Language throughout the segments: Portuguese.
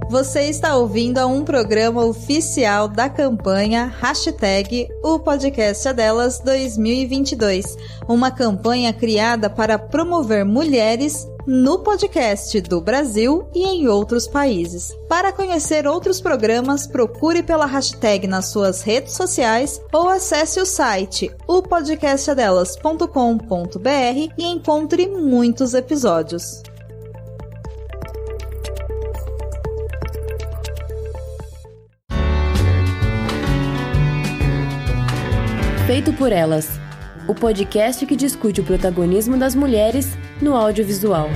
Você está ouvindo a um programa oficial da campanha #O Podcast é Delas 2022, uma campanha criada para promover mulheres no podcast do Brasil e em outros países. Para conhecer outros programas, procure pela hashtag nas suas redes sociais ou acesse o site opodcastadelas.com.br e encontre muitos episódios. Feito por Elas, o podcast que discute o protagonismo das mulheres no audiovisual.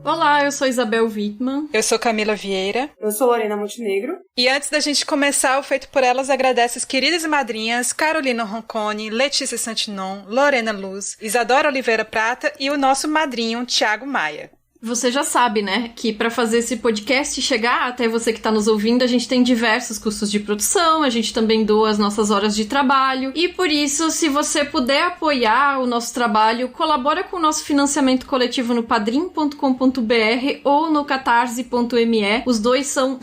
Olá, eu sou Isabel Wittmann. Eu sou Camila Vieira. Eu sou Lorena Montenegro. E antes da gente começar o Feito por Elas, agradeço as queridas madrinhas Carolina Roncone, Letícia Santinon, Lorena Luz, Isadora Oliveira Prata e o nosso madrinho Thiago Maia. Você já sabe, né, que para fazer esse podcast chegar até você que está nos ouvindo, a gente tem diversos custos de produção, a gente também doa as nossas horas de trabalho, e por isso, se você puder apoiar o nosso trabalho, colabora com o nosso financiamento coletivo no padrim.com.br ou no catarse.me, os dois são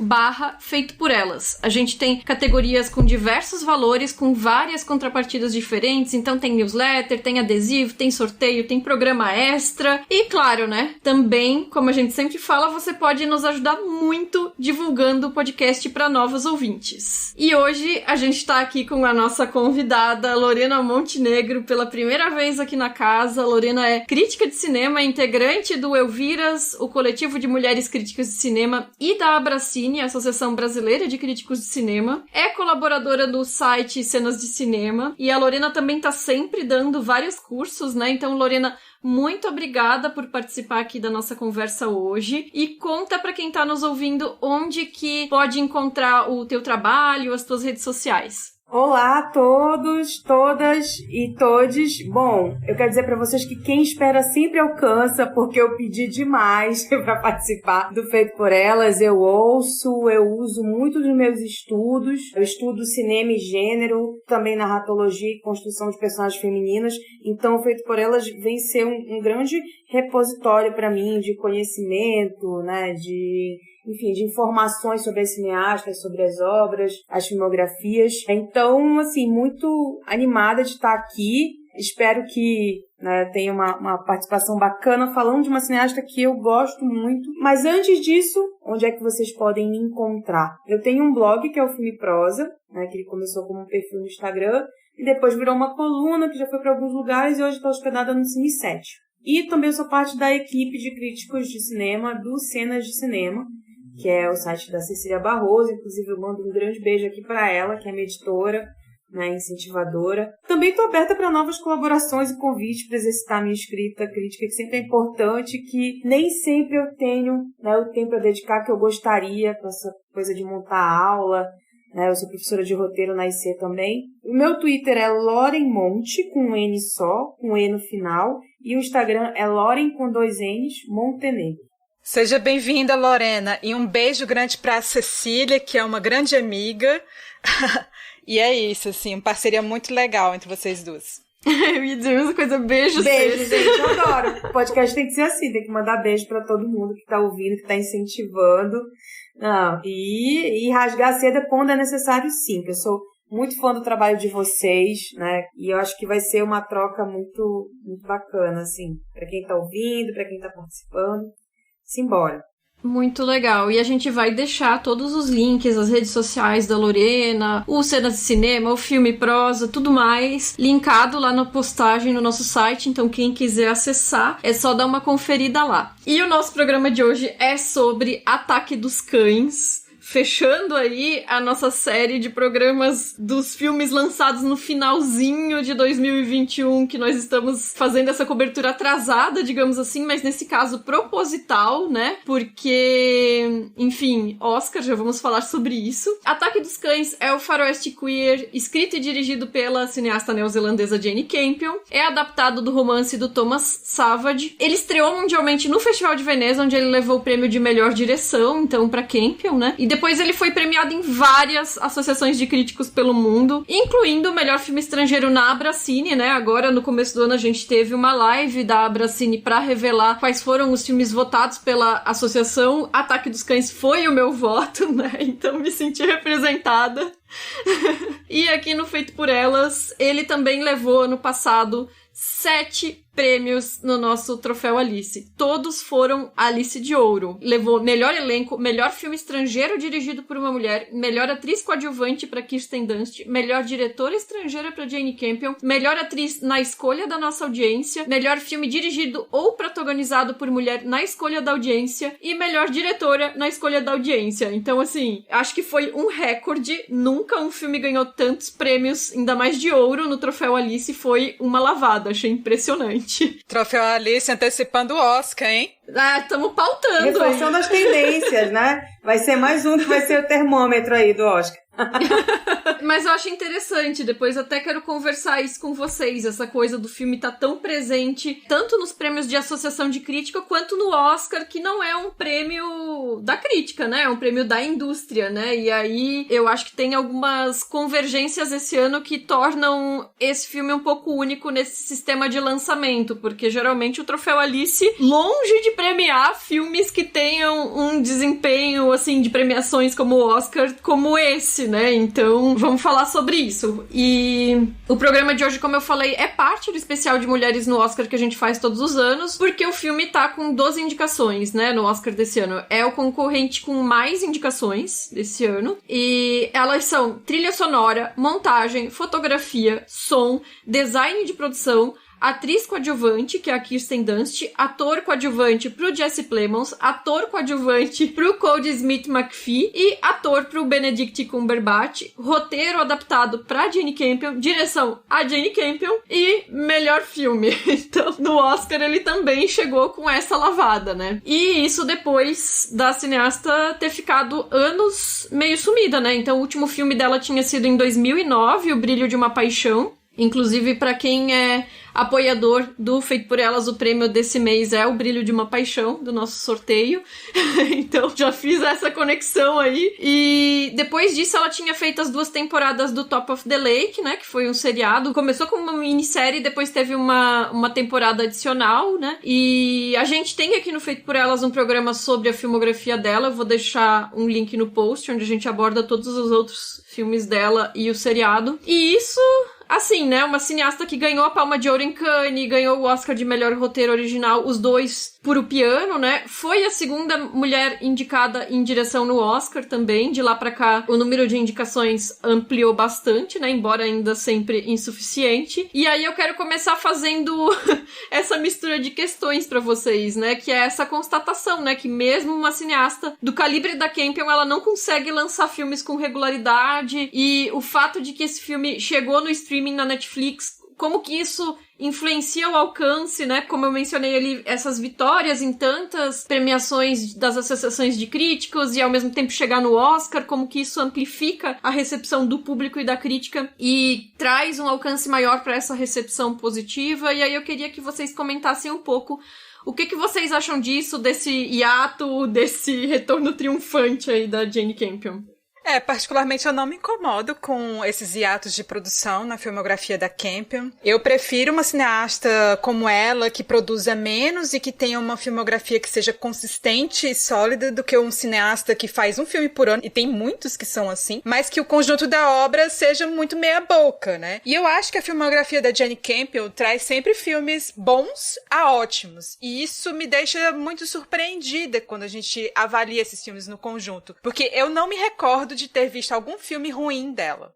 /feito por elas. A gente tem categorias com diversos valores, com várias contrapartidas diferentes, então tem newsletter, tem adesivo, tem sorteio, tem programa extra, e claro, né, também, como a gente sempre fala, você pode nos ajudar muito divulgando o podcast para novos ouvintes. E hoje a gente tá aqui com a nossa convidada, Lorena Montenegro, pela primeira vez aqui na casa. Lorena é crítica de cinema, integrante do Elviras, o coletivo de mulheres críticas de cinema, e da Abracine, a Associação Brasileira de Críticos de Cinema. É colaboradora do site Cenas de Cinema, e a Lorena também tá sempre dando vários cursos, né? Então, Lorena, muito obrigada por participar aqui da nossa conversa hoje, e conta para quem tá nos ouvindo onde que pode encontrar o teu trabalho, as tuas redes sociais. Olá a todos, todas e todes. Bom, eu quero dizer para vocês que quem espera sempre alcança, porque eu pedi demais para participar do Feito por Elas. Eu uso muito dos meus estudos. Eu estudo cinema e gênero, também narratologia e construção de personagens femininas. Então, o Feito por Elas vem ser um grande repositório para mim de conhecimento, né, de informações sobre as cineastas, sobre as obras, as filmografias. Então, assim, muito animada de estar aqui. Espero que, né, tenha uma participação bacana falando de uma cineasta que eu gosto muito. Mas antes disso, onde é que vocês podem me encontrar? Eu tenho um blog que é o Filme Prosa, né, que ele começou como um perfil no Instagram e depois virou uma coluna que já foi para alguns lugares e hoje está hospedada no Cine 7. E também eu sou parte da equipe de críticos de cinema do Cenas de Cinema, que é o site da Cecília Barroso. Inclusive eu mando um grande beijo aqui para ela, que é minha editora, né, incentivadora. Também estou aberta para novas colaborações e convites para exercitar minha escrita crítica, que sempre é importante, que nem sempre eu tenho, né, o tempo para dedicar que eu gostaria com essa coisa de montar aula, né. Eu sou professora de roteiro na IC também. O meu Twitter é Lorenmonte, com um N só, com E no final, e o Instagram é Loren com 2 N's, Montenegro. Seja bem-vinda, Lorena, e um beijo grande para a Cecília, que é uma grande amiga. E é isso, assim, uma parceria muito legal entre vocês duas. Eu ia dizer uma coisa, beijo, gente, eu adoro. O podcast tem que ser assim, tem que mandar beijo para todo mundo que tá ouvindo, que tá incentivando. Não, e rasgar a seda quando é necessário, sim, porque eu sou muito fã do trabalho de vocês, né? E eu acho que vai ser uma troca muito, muito bacana, assim, para quem tá ouvindo, para quem tá participando. Simbora. Muito legal. E a gente vai deixar todos os links, as redes sociais da Lorena, o Cenas de Cinema, o Filme Prosa, tudo mais, linkado lá na postagem no nosso site. Então, quem quiser acessar, é só dar uma conferida lá. E o nosso programa de hoje é sobre Ataque dos Cães. Fechando aí a nossa série de programas dos filmes lançados no finalzinho de 2021, que nós estamos fazendo essa cobertura atrasada, digamos assim, mas nesse caso proposital, né? Porque, enfim, Oscar, já vamos falar sobre isso. Ataque dos Cães é o faroeste queer, escrito e dirigido pela cineasta neozelandesa Jane Campion. É adaptado do romance do Thomas Savage. Ele estreou mundialmente no Festival de Veneza, onde ele levou o prêmio de melhor direção, então, pra Campion, né? E Depois ele foi premiado em várias associações de críticos pelo mundo, incluindo o melhor filme estrangeiro na Abracine, né? Agora, no começo do ano, a gente teve uma live da Abracine pra revelar quais foram os filmes votados pela associação. Ataque dos Cães foi o meu voto, né? Então me senti representada. E aqui no Feito por Elas, ele também levou ano passado 7 prêmios no nosso Troféu Alice. Todos foram Alice de Ouro. Levou melhor elenco, melhor filme estrangeiro dirigido por uma mulher, melhor atriz coadjuvante para Kirsten Dunst, melhor diretora estrangeira para Jane Campion, melhor atriz na escolha da nossa audiência, melhor filme dirigido ou protagonizado por mulher na escolha da audiência e melhor diretora na escolha da audiência. Então, assim, acho que foi um recorde. Nunca um filme ganhou tantos prêmios, ainda mais de ouro, no Troféu Alice. Foi uma lavada. Achei impressionante. Troféu Alice antecipando o Oscar, hein? Ah, estamos pautando. Reforçando as tendências, né? Vai ser mais um que vai ser o termômetro aí do Oscar. Mas eu acho interessante, depois até quero conversar isso com vocês, essa coisa do filme tá tão presente, tanto nos prêmios de associação de crítica, quanto no Oscar, que não é um prêmio da crítica, né? É um prêmio da indústria, né? E aí eu acho que tem algumas convergências esse ano que tornam esse filme um pouco único nesse sistema de lançamento, porque geralmente o Troféu Alice, longe de premiar filmes que tenham um desempenho, assim, de premiações como o Oscar, como esse, né? Então, vamos falar sobre isso. E o programa de hoje, como eu falei, é parte do especial de mulheres no Oscar que a gente faz todos os anos, porque o filme tá com 12 indicações, né, no Oscar desse ano. É o concorrente com mais indicações desse ano. E elas são trilha sonora, montagem, fotografia, som, design de produção, atriz coadjuvante, que é a Kirsten Dunst, ator coadjuvante pro Jesse Plemons, ator coadjuvante pro Cody Smith-McPhee e ator pro Benedict Cumberbatch, roteiro adaptado pra Jane Campion, direção a Jane Campion e melhor filme. Então, no Oscar ele também chegou com essa lavada, né? E isso depois da cineasta ter ficado anos meio sumida, né? Então, o último filme dela tinha sido em 2009, O Brilho de uma Paixão. Inclusive, pra quem é apoiador do Feito por Elas, o prêmio desse mês é O Brilho de uma Paixão, do nosso sorteio. Então, já fiz essa conexão aí. E depois disso, ela tinha feito as 2 temporadas do Top of the Lake, né? Que foi um seriado. Começou como uma minissérie, depois teve uma temporada adicional, né? E a gente tem aqui no Feito por Elas um programa sobre a filmografia dela. Eu vou deixar um link no post, onde a gente aborda todos os outros filmes dela e o seriado. E isso... assim, né, uma cineasta que ganhou a Palma de Ouro em Cannes, ganhou o Oscar de melhor roteiro original, os 2 por O Piano, né, foi a segunda mulher indicada em direção no Oscar também. De lá pra cá, o número de indicações ampliou bastante, né, embora ainda sempre insuficiente. E aí eu quero começar fazendo essa mistura de questões pra vocês, né, que é essa constatação, né, que mesmo uma cineasta do calibre da Campion, ela não consegue lançar filmes com regularidade, e o fato de que esse filme chegou no streaming na Netflix, como que isso influencia o alcance, né? Como eu mencionei ali, essas vitórias em tantas premiações das associações de críticos e ao mesmo tempo chegar no Oscar, como que isso amplifica a recepção do público e da crítica e traz um alcance maior para essa recepção positiva. E aí eu queria que vocês comentassem um pouco o que vocês acham disso, desse hiato, desse retorno triunfante aí da Jane Campion. Particularmente eu não me incomodo com esses hiatos de produção na filmografia da Campion. Eu prefiro uma cineasta como ela, que produza menos e que tenha uma filmografia que seja consistente e sólida, do que um cineasta que faz um filme por ano, e tem muitos que são assim, mas que o conjunto da obra seja muito meia boca, né? E eu acho que a filmografia da Jane Campion traz sempre filmes bons a ótimos, e isso me deixa muito surpreendida quando a gente avalia esses filmes no conjunto, porque eu não me recordo de ter visto algum filme ruim dela.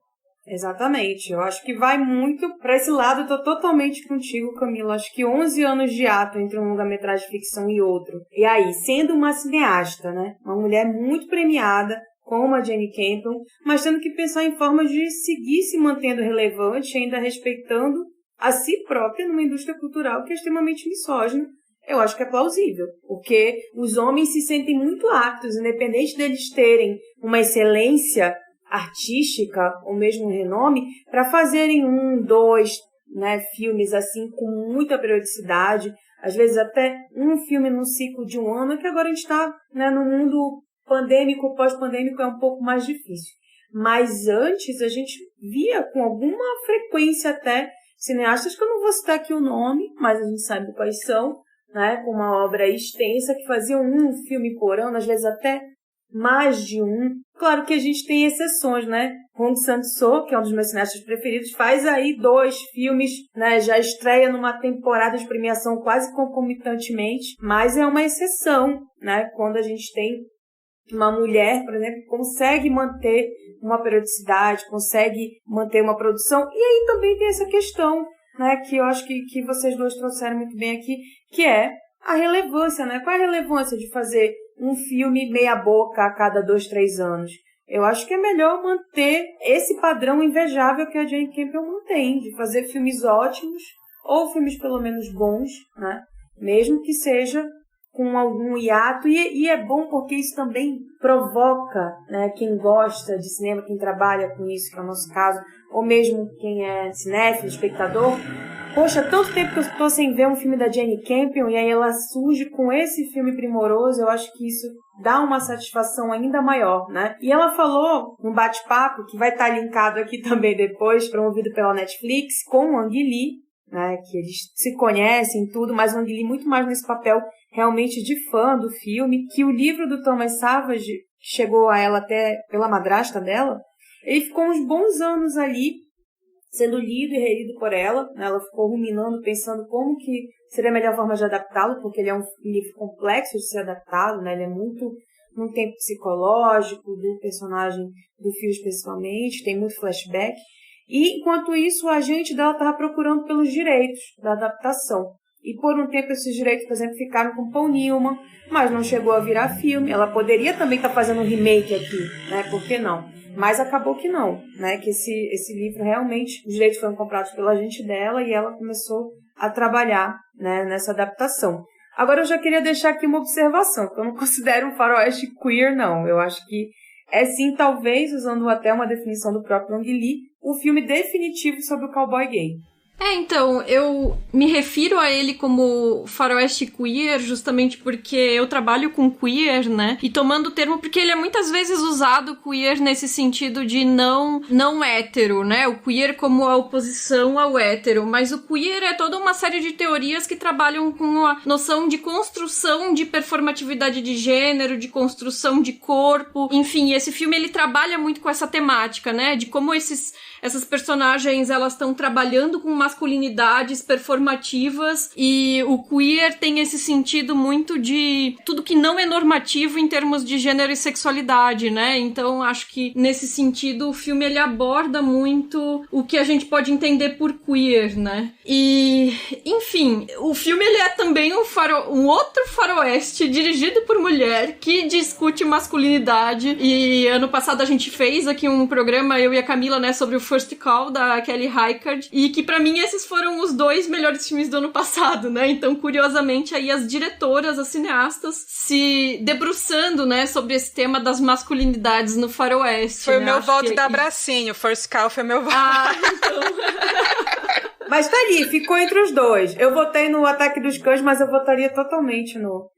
Exatamente, eu acho que vai muito pra esse lado. Eu tô totalmente contigo, Camila. Acho que 11 anos de ato entre um longa-metragem de ficção e outro. E aí, sendo uma cineasta, né, uma mulher muito premiada, como a Jane Campion, mas tendo que pensar em formas de seguir se mantendo relevante, ainda respeitando a si própria numa indústria cultural que é extremamente misógina. Eu acho que é plausível, porque os homens se sentem muito aptos, independente deles terem uma excelência artística ou mesmo um renome, para fazerem 1, 2, né, filmes assim com muita periodicidade, às vezes até um filme num ciclo de um ano, que agora a gente está, né, num mundo pandêmico, pós-pandêmico é um pouco mais difícil. Mas antes a gente via com alguma frequência até cineastas, que eu não vou citar aqui o nome, mas a gente sabe quais são, né, com uma obra extensa, que faziam um filme por ano, às vezes até mais de um. Claro que a gente tem exceções, né? Hong Sang-soo, que é um dos meus cineastas preferidos, faz aí 2 filmes, né? Já estreia numa temporada de premiação quase concomitantemente, mas é uma exceção, né? Quando a gente tem uma mulher, por exemplo, que consegue manter uma periodicidade, consegue manter uma produção. E aí também tem essa questão, né? Que eu acho que vocês dois trouxeram muito bem aqui, que é a relevância, né? Qual é a relevância de fazer um filme meia boca a cada 2, 3 anos? Eu acho que é melhor manter esse padrão invejável que a Jane Campion mantém, de fazer filmes ótimos, ou filmes pelo menos bons, né? Mesmo que seja com algum hiato, e é bom porque isso também provoca, né, quem gosta de cinema, quem trabalha com isso, que é o nosso caso, ou mesmo quem é cinéfilo, espectador. Poxa, tanto tempo que eu estou sem ver um filme da Jane Campion, e aí ela surge com esse filme primoroso, eu acho que isso dá uma satisfação ainda maior, né? E ela falou num bate-papo, que vai estar linkado aqui também depois, promovido pela Netflix, com o Ang Lee, né, que eles se conhecem e tudo, mas o Ang Lee muito mais nesse papel realmente de fã do filme, que o livro do Thomas Savage chegou a ela até pela madrasta dela, ele ficou uns bons anos ali, sendo lido e relido por ela, né? Ela ficou ruminando, pensando como que seria a melhor forma de adaptá-lo, porque ele é um livro complexo de ser adaptado, né? Ele é muito num tempo psicológico do personagem do Phil especialmente, tem muito flashback, e enquanto isso o agente dela estava procurando pelos direitos da adaptação. E por um tempo esses direitos, por exemplo, ficaram com Paul Newman, mas não chegou a virar filme. Ela poderia também estar fazendo um remake aqui, né? Por que não? Mas acabou que não, né? Que esse livro realmente, os direitos foram comprados pela agente dela e ela começou a trabalhar, né, nessa adaptação. Agora eu já queria deixar aqui uma observação, que eu não considero um faroeste queer, não. Eu acho que é sim, talvez, usando até uma definição do próprio Ang Lee, o filme definitivo sobre o cowboy gay. Então, eu me refiro a ele como faroeste queer justamente porque eu trabalho com queer, né? E tomando o termo porque ele é muitas vezes usado queer nesse sentido de não hétero, né? O queer como a oposição ao hétero. Mas o queer é toda uma série de teorias que trabalham com a noção de construção de performatividade de gênero, de construção de corpo. Enfim, esse filme ele trabalha muito com essa temática, né? De como essas personagens, elas estão trabalhando com masculinidades performativas e o queer tem esse sentido muito de tudo que não é normativo em termos de gênero e sexualidade, né? Então, acho que nesse sentido o filme ele aborda muito o que a gente pode entender por queer, né? E, enfim, o filme ele é também um outro faroeste dirigido por mulher que discute masculinidade e ano passado a gente fez aqui um programa, eu e a Camila, né, sobre o First Call, da Kelly Reichardt, e que pra mim esses foram os 2 melhores filmes do ano passado, né? Então, curiosamente, aí as diretoras, as cineastas, se debruçando, né, sobre esse tema das masculinidades no faroeste. Foi, né? O meu Acho voto da Abracinho, First Call foi meu voto. Ah, então... Mas tá ali, ficou entre os 2. Eu votei no Ataque dos Cães, mas eu votaria totalmente no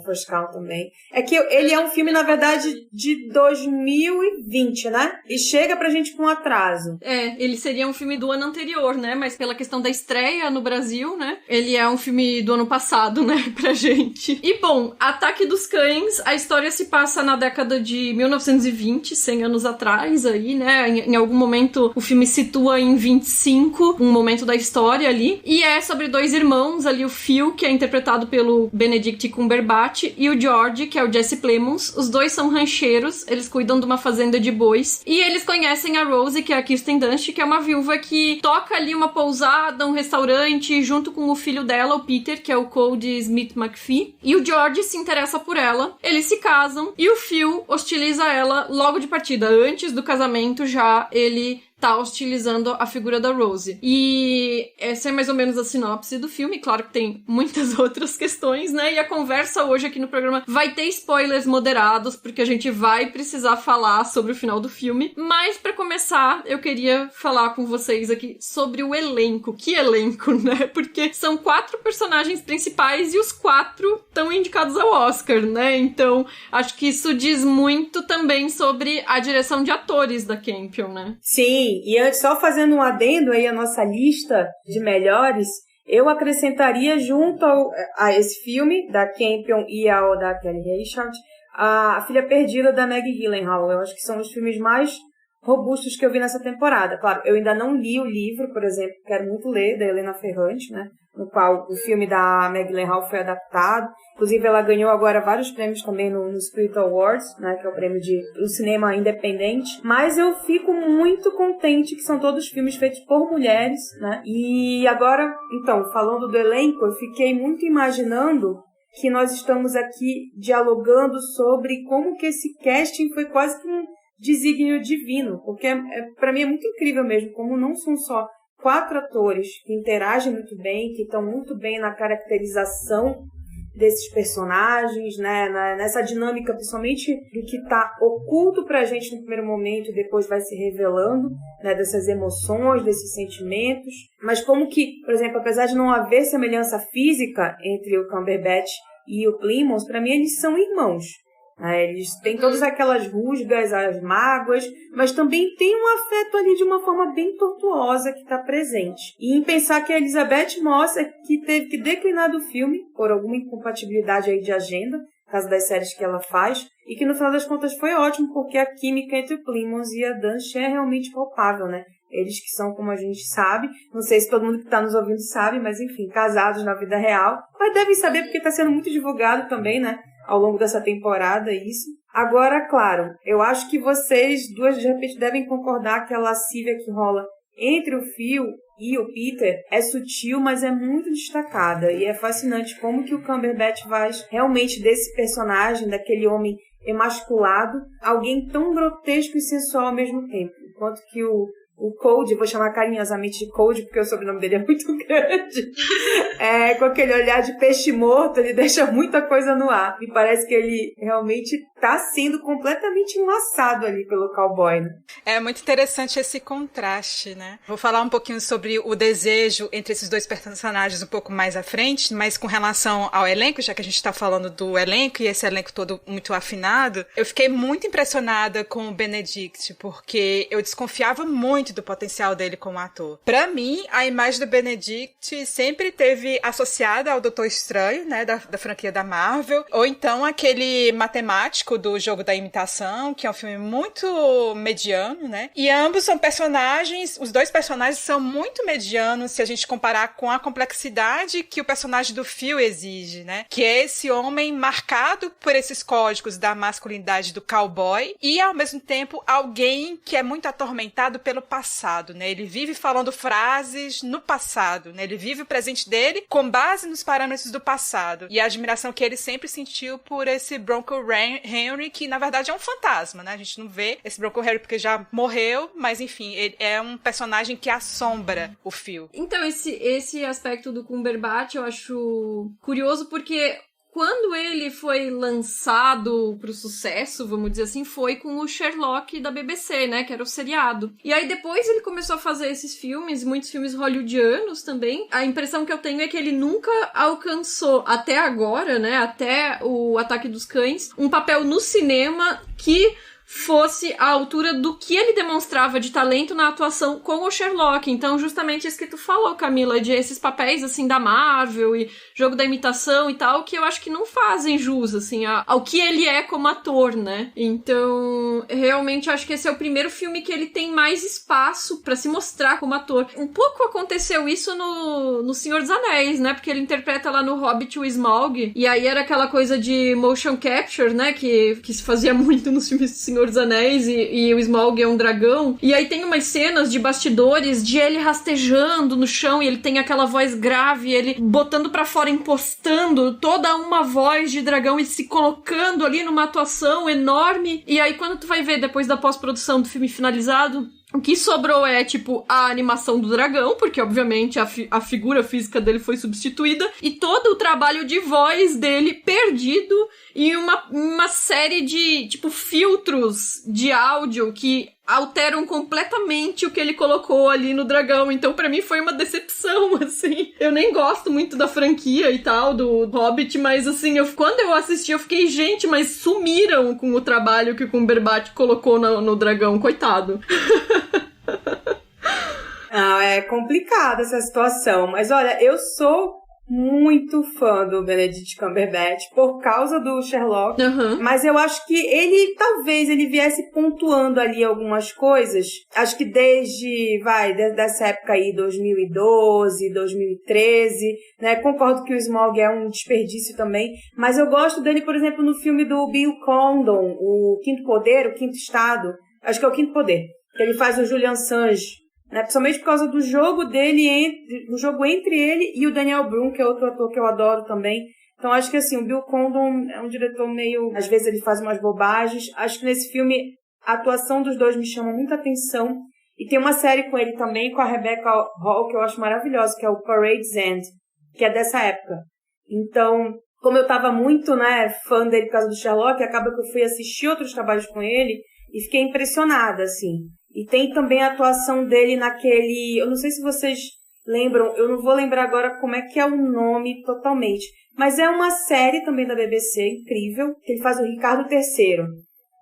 First Call também. É que ele é um filme, na verdade, de 2020, né? E chega pra gente com atraso. Ele seria um filme do ano anterior, né? Mas pela questão da estreia no Brasil, né? Ele é um filme do ano passado, né? Pra gente. E, bom, Ataque dos Cães, a história se passa na década de 1920, 100 anos atrás aí, né? Em algum momento o filme situa em 25, um momento da história ali. E é sobre 2 irmãos ali, o Phil, que é interpretado pelo Benedict Cumberbatch, e o George, que é o Jesse Plemons. Os 2 são rancheiros, eles cuidam de uma fazenda de bois, e eles conhecem a Rosie, que é a Kirsten Dunst, que é uma viúva que toca ali uma pousada, um restaurante, junto com o filho dela, o Peter, que é o Cody Smith McPhee, e o George se interessa por ela, eles se casam, e o Phil hostiliza ela logo de partida. Antes do casamento já ele tá hostilizando a figura da Rose. E essa é mais ou menos a sinopse do filme. Claro que tem muitas outras questões, né? E a conversa hoje aqui no programa vai ter spoilers moderados, porque a gente vai precisar falar sobre o final do filme. Mas, pra começar, eu queria falar com vocês aqui sobre o elenco. Que elenco, né? Porque são 4 personagens principais e os 4 estão indicados ao Oscar, né? Então, acho que isso diz muito também sobre a direção de atores da Campion, né? Sim, e antes, só fazendo um adendo aí à nossa lista de melhores, eu acrescentaria junto a esse filme, da Campion e ao da Kelly Reichardt, a Filha Perdida da Maggie Gyllenhaal. Eu acho que são os filmes mais robustos que eu vi nessa temporada. Claro, eu ainda não li o livro, por exemplo, quero muito ler, da Helena Ferrante, né? No qual o filme da Maggie Gyllenhaal foi adaptado. Inclusive, ela ganhou agora vários prêmios também no Spirit Awards, né? Que é o prêmio do cinema independente. Mas eu fico muito contente que são todos filmes feitos por mulheres, né? E agora, então, falando do elenco, eu fiquei muito imaginando que nós estamos aqui dialogando sobre como que esse casting foi quase que um desígnio divino, porque para mim é muito incrível mesmo, como não são só 4 atores que interagem muito bem, que estão muito bem na caracterização desses personagens, né, nessa dinâmica, principalmente do que está oculto pra gente no primeiro momento e depois vai se revelando, né, dessas emoções, desses sentimentos, mas como que, por exemplo, apesar de não haver semelhança física entre o Cumberbatch e o Plimons, para mim eles são irmãos. Eles têm todas aquelas rusgas, as mágoas, mas também tem um afeto ali de uma forma bem tortuosa que está presente. E em pensar que a Elizabeth Moss é que teve que declinar do filme por alguma incompatibilidade aí de agenda, por causa das séries que ela faz, e que no final das contas foi ótimo, porque a química entre o Plimons e a Dunst é realmente palpável, né? Eles que são, como a gente sabe, não sei se todo mundo que está nos ouvindo sabe, mas enfim, casados na vida real, mas devem saber porque está sendo muito divulgado também, né? Ao longo dessa temporada, isso. Agora, claro, eu acho que vocês duas, de repente, devem concordar que a lascívia que rola entre o Phil e o Peter é sutil, mas é muito destacada. E é fascinante como que o Cumberbatch faz realmente desse personagem, daquele homem emasculado, alguém tão grotesco e sensual ao mesmo tempo. Enquanto que o Code, vou chamar carinhosamente de Code, porque o sobrenome dele é muito grande, com aquele olhar de peixe morto, ele deixa muita coisa no ar. E parece que ele realmente está sendo completamente enlaçado ali pelo cowboy, né? É muito interessante esse contraste, né? Vou falar um pouquinho sobre o desejo entre esses dois personagens um pouco mais à frente, mas com relação ao elenco, já que a gente está falando do elenco e esse elenco todo muito afinado, eu fiquei muito impressionada com o Benedict, porque eu desconfiava muito do potencial dele como ator. Pra mim, a imagem do Benedict sempre teve associada ao Doutor Estranho, né, da franquia da Marvel, ou então aquele matemático do Jogo da Imitação, que é um filme muito mediano, né, e ambos são personagens, os dois personagens são muito medianos se a gente comparar com a complexidade que o personagem do Phil exige, né, que é esse homem marcado por esses códigos da masculinidade do cowboy e, ao mesmo tempo, alguém que é muito atormentado pelo passado, né? Ele vive falando frases no passado, né? Ele vive o presente dele com base nos parâmetros do passado. E a admiração que ele sempre sentiu por esse Bronco Henry, que na verdade é um fantasma, né? A gente não vê esse Bronco Henry porque já morreu, mas enfim, ele é um personagem que assombra o Phil. Então, esse aspecto do Cumberbatch eu acho curioso porque quando ele foi lançado pro sucesso, vamos dizer assim, foi com o Sherlock da BBC, né, que era o seriado. E aí depois ele começou a fazer esses filmes, muitos filmes hollywoodianos também. A impressão que eu tenho é que ele nunca alcançou, até agora, né, até o Ataque dos Cães, um papel no cinema que fosse à altura do que ele demonstrava de talento na atuação com o Sherlock. Então, justamente isso que tu falou, Camila, de esses papéis, assim, da Marvel e Jogo da Imitação e tal, que eu acho que não fazem jus, assim, ao que ele é como ator, né? Então, realmente, acho que esse é o primeiro filme que ele tem mais espaço pra se mostrar como ator. Um pouco aconteceu isso no Senhor dos Anéis, né? Porque ele interpreta lá no Hobbit o Smaug, e aí era aquela coisa de motion capture, né? Que se fazia muito nos filmes do Senhor dos Anéis, e o Smaug é um dragão, e aí tem umas cenas de bastidores de ele rastejando no chão, e ele tem aquela voz grave, ele botando pra fora, impostando toda uma voz de dragão e se colocando ali numa atuação enorme, e aí quando tu vai ver depois da pós-produção do filme finalizado, O que sobrou é, tipo, a animação do dragão, porque, obviamente, a figura física dele foi substituída, e todo o trabalho de voz dele perdido e uma série de, tipo, filtros de áudio que alteram completamente o que ele colocou ali no dragão. Então, pra mim, foi uma decepção, assim. Eu nem gosto muito da franquia e tal, do Hobbit, mas, assim, quando eu assisti, eu fiquei, gente, mas sumiram com o trabalho que o Cumberbatch colocou no dragão, coitado. É complicada essa situação, mas olha, eu sou muito fã do Benedict Cumberbatch por causa do Sherlock, mas eu acho que talvez ele viesse pontuando ali algumas coisas, acho que desde essa época aí, 2012, 2013, né, concordo que o Smaug é um desperdício também, mas eu gosto dele, por exemplo, no filme do Bill Condon, o Quinto Poder, o Quinto Estado, acho que é o Quinto Poder, que ele faz o Julian Assange, né, principalmente por causa do jogo dele, do jogo entre ele e o Daniel Brühl, que é outro ator que eu adoro também. Então acho que assim, o Bill Condon é um diretor meio, às vezes ele faz umas bobagens. Acho que nesse filme a atuação dos dois me chama muita atenção. E tem uma série com ele também, com a Rebecca Hall, que eu acho maravilhosa, que é o Parade's End, que é dessa época. Então, como eu tava muito, né, fã dele por causa do Sherlock, acaba que eu fui assistir outros trabalhos com ele e fiquei impressionada, assim. E tem também a atuação dele naquele... Eu não sei se vocês lembram, eu não vou lembrar agora como é que é o nome totalmente. Mas é uma série também da BBC, incrível, que ele faz o Ricardo III,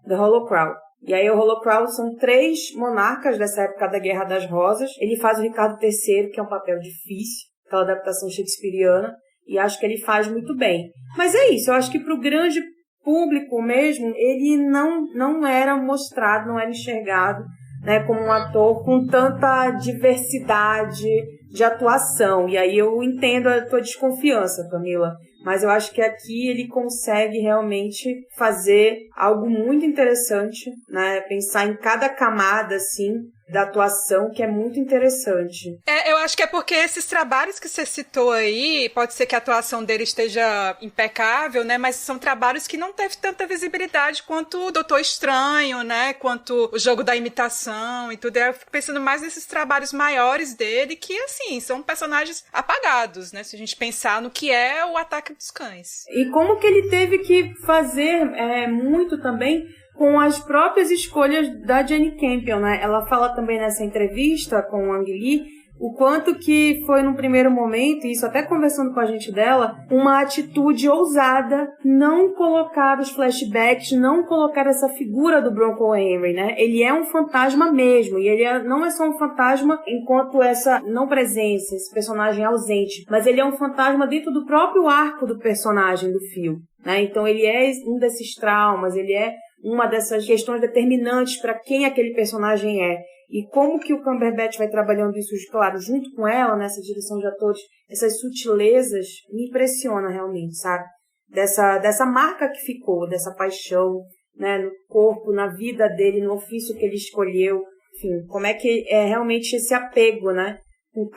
The Hollow Crown. E aí o Hollow Crown são 3 monarcas dessa época da Guerra das Rosas. Ele faz o Ricardo III, que é um papel difícil, aquela adaptação shakespeariana, e acho que ele faz muito bem. Mas é isso, eu acho que para o grande público mesmo, ele não era mostrado, não era enxergado, né, como um ator com tanta diversidade de atuação. E aí eu entendo a tua desconfiança, Camila, mas eu acho que aqui ele consegue realmente fazer algo muito interessante, né, pensar em cada camada, assim, da atuação, que é muito interessante. Eu acho que é porque esses trabalhos que você citou aí, pode ser que a atuação dele esteja impecável, né? Mas são trabalhos que não teve tanta visibilidade quanto o Doutor Estranho, né? Quanto o Jogo da Imitação e tudo. Eu fico pensando mais nesses trabalhos maiores dele, que, assim, são personagens apagados, né? Se a gente pensar no que é o Ataque dos Cães. E como que ele teve que fazer muito também com as próprias escolhas da Jane Campion, né? Ela fala também nessa entrevista com o Ang Lee o quanto que foi num primeiro momento, isso até conversando com a gente dela, uma atitude ousada não colocar os flashbacks, não colocar essa figura do Bronco Henry, né? Ele é um fantasma mesmo, e ele não é só um fantasma enquanto essa não presença, esse personagem ausente, mas ele é um fantasma dentro do próprio arco do personagem do filme, né? Então ele é um desses traumas, ele é uma dessas questões determinantes para quem aquele personagem é. E como que o Cumberbatch vai trabalhando isso, claro, junto com ela, nessa direção de atores, essas sutilezas, me impressiona realmente, sabe? Dessa marca que ficou, dessa paixão, né, no corpo, na vida dele, no ofício que ele escolheu, enfim, como é que é realmente esse apego, né? Com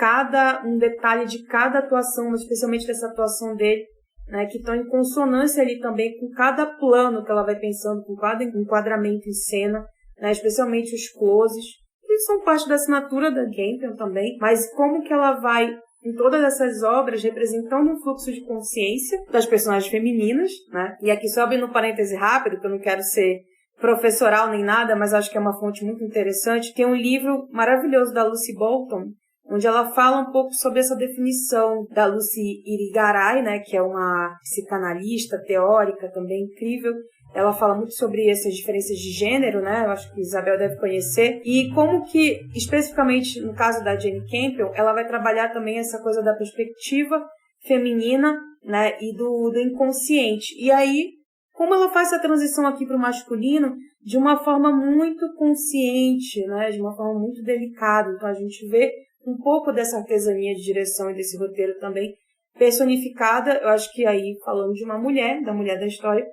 um detalhe de cada atuação, mas especialmente dessa atuação dele, né, que estão em consonância ali também com cada plano que ela vai pensando, com cada enquadramento em cena, né, especialmente os closes, que são parte da assinatura da Campion também, mas como que ela vai, em todas essas obras, representando um fluxo de consciência das personagens femininas, né, e aqui só abrindo um parêntese rápido, que eu não quero ser professoral nem nada, mas acho que é uma fonte muito interessante, tem um livro maravilhoso da Lucy Bolton, onde ela fala um pouco sobre essa definição da Lucy Irigaray, né, que é uma psicanalista, teórica também incrível. Ela fala muito sobre essas diferenças de gênero, né, eu acho que Isabel deve conhecer, e como que, especificamente no caso da Jane Campion, ela vai trabalhar também essa coisa da perspectiva feminina, né, e do inconsciente. E aí, como ela faz essa transição aqui para o masculino de uma forma muito consciente, né, de uma forma muito delicada. Então a gente vê um pouco dessa artesania de direção e desse roteiro também personificada, eu acho que aí falando de uma mulher, da mulher da história,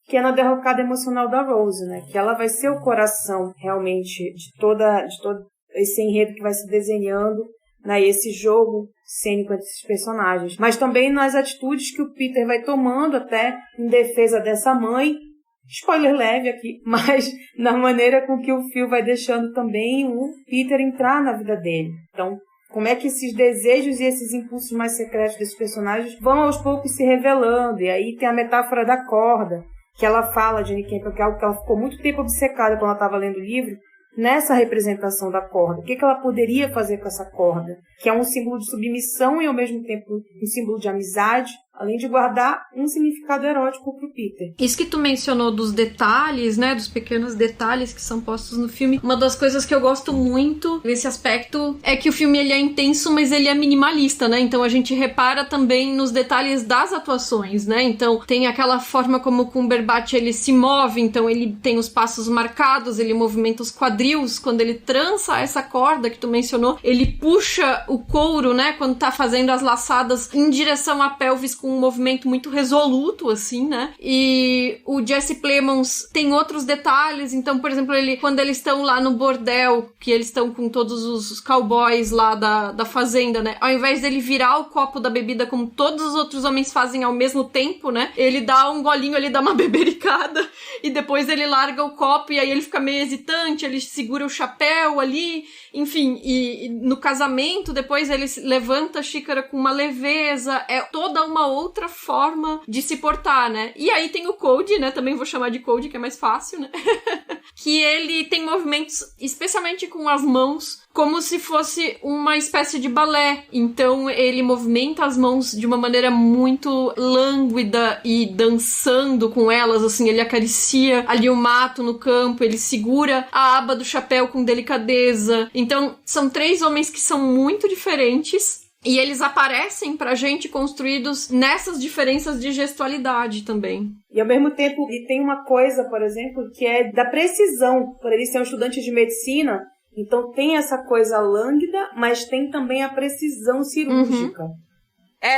que é na derrocada emocional da Rose, né? Que ela vai ser o coração realmente de todo esse enredo que vai se desenhando, né? E esse jogo cênico entre esses personagens. Mas também nas atitudes que o Peter vai tomando até em defesa dessa mãe, spoiler leve aqui, mas na maneira com que o Phil vai deixando também o Peter entrar na vida dele. Então, como é que esses desejos e esses impulsos mais secretos desses personagens vão aos poucos se revelando. E aí tem a metáfora da corda, que ela fala, Jane Campion, que é algo que ela ficou muito tempo obcecada quando ela estava lendo o livro, nessa representação da corda. O que ela poderia fazer com essa corda? Que é um símbolo de submissão e ao mesmo tempo um símbolo de amizade, além de guardar um significado erótico pro Peter. Isso que tu mencionou dos detalhes, né, dos pequenos detalhes que são postos no filme, uma das coisas que eu gosto muito nesse aspecto é que o filme ele é intenso, mas ele é minimalista, né, então a gente repara também nos detalhes das atuações, né, então tem aquela forma como o Cumberbatch ele se move, então ele tem os passos marcados, ele movimenta os quadris, quando ele trança essa corda que tu mencionou, ele puxa o couro, né, quando tá fazendo as laçadas em direção à pelvis com um movimento muito resoluto, assim, né? E o Jesse Plemons tem outros detalhes, então, por exemplo, quando eles estão lá no bordel, que eles estão com todos os cowboys lá da fazenda, né? Ao invés dele virar o copo da bebida como todos os outros homens fazem ao mesmo tempo, né? Ele dá um golinho, ele dá uma bebericada e depois ele larga o copo e aí ele fica meio hesitante, ele segura o chapéu ali, enfim, e no casamento depois ele levanta a xícara com uma leveza, é toda uma outra forma de se portar, né? E aí tem o Cody, né? Também vou chamar de Cody, que é mais fácil, né? Que ele tem movimentos, especialmente com as mãos, como se fosse uma espécie de balé. Então ele movimenta as mãos de uma maneira muito lânguida e dançando com elas, assim, ele acaricia ali o mato no campo, ele segura a aba do chapéu com delicadeza. Então são 3 homens que são muito diferentes e eles aparecem pra gente construídos nessas diferenças de gestualidade também. E ao mesmo tempo, e tem uma coisa, por exemplo, que é da precisão. Por eles serem estudantes de medicina, então tem essa coisa lânguida, mas tem também a precisão cirúrgica.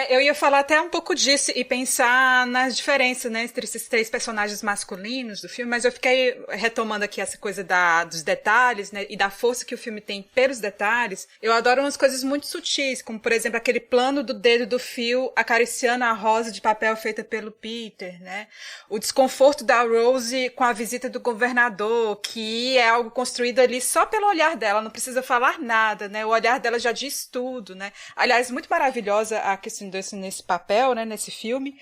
Eu ia falar até um pouco disso e pensar nas diferenças, né, entre esses 3 personagens masculinos do filme, mas eu fiquei retomando aqui essa coisa dos detalhes, né, e da força que o filme tem pelos detalhes. Eu adoro umas coisas muito sutis, como, por exemplo, aquele plano do dedo do Phil acariciando a rosa de papel feita pelo Peter, né, o desconforto da Rose com a visita do governador, que é algo construído ali só pelo olhar dela, não precisa falar nada, né, o olhar dela já diz tudo, né. Aliás, muito maravilhosa a questão nesse papel, né, nesse filme,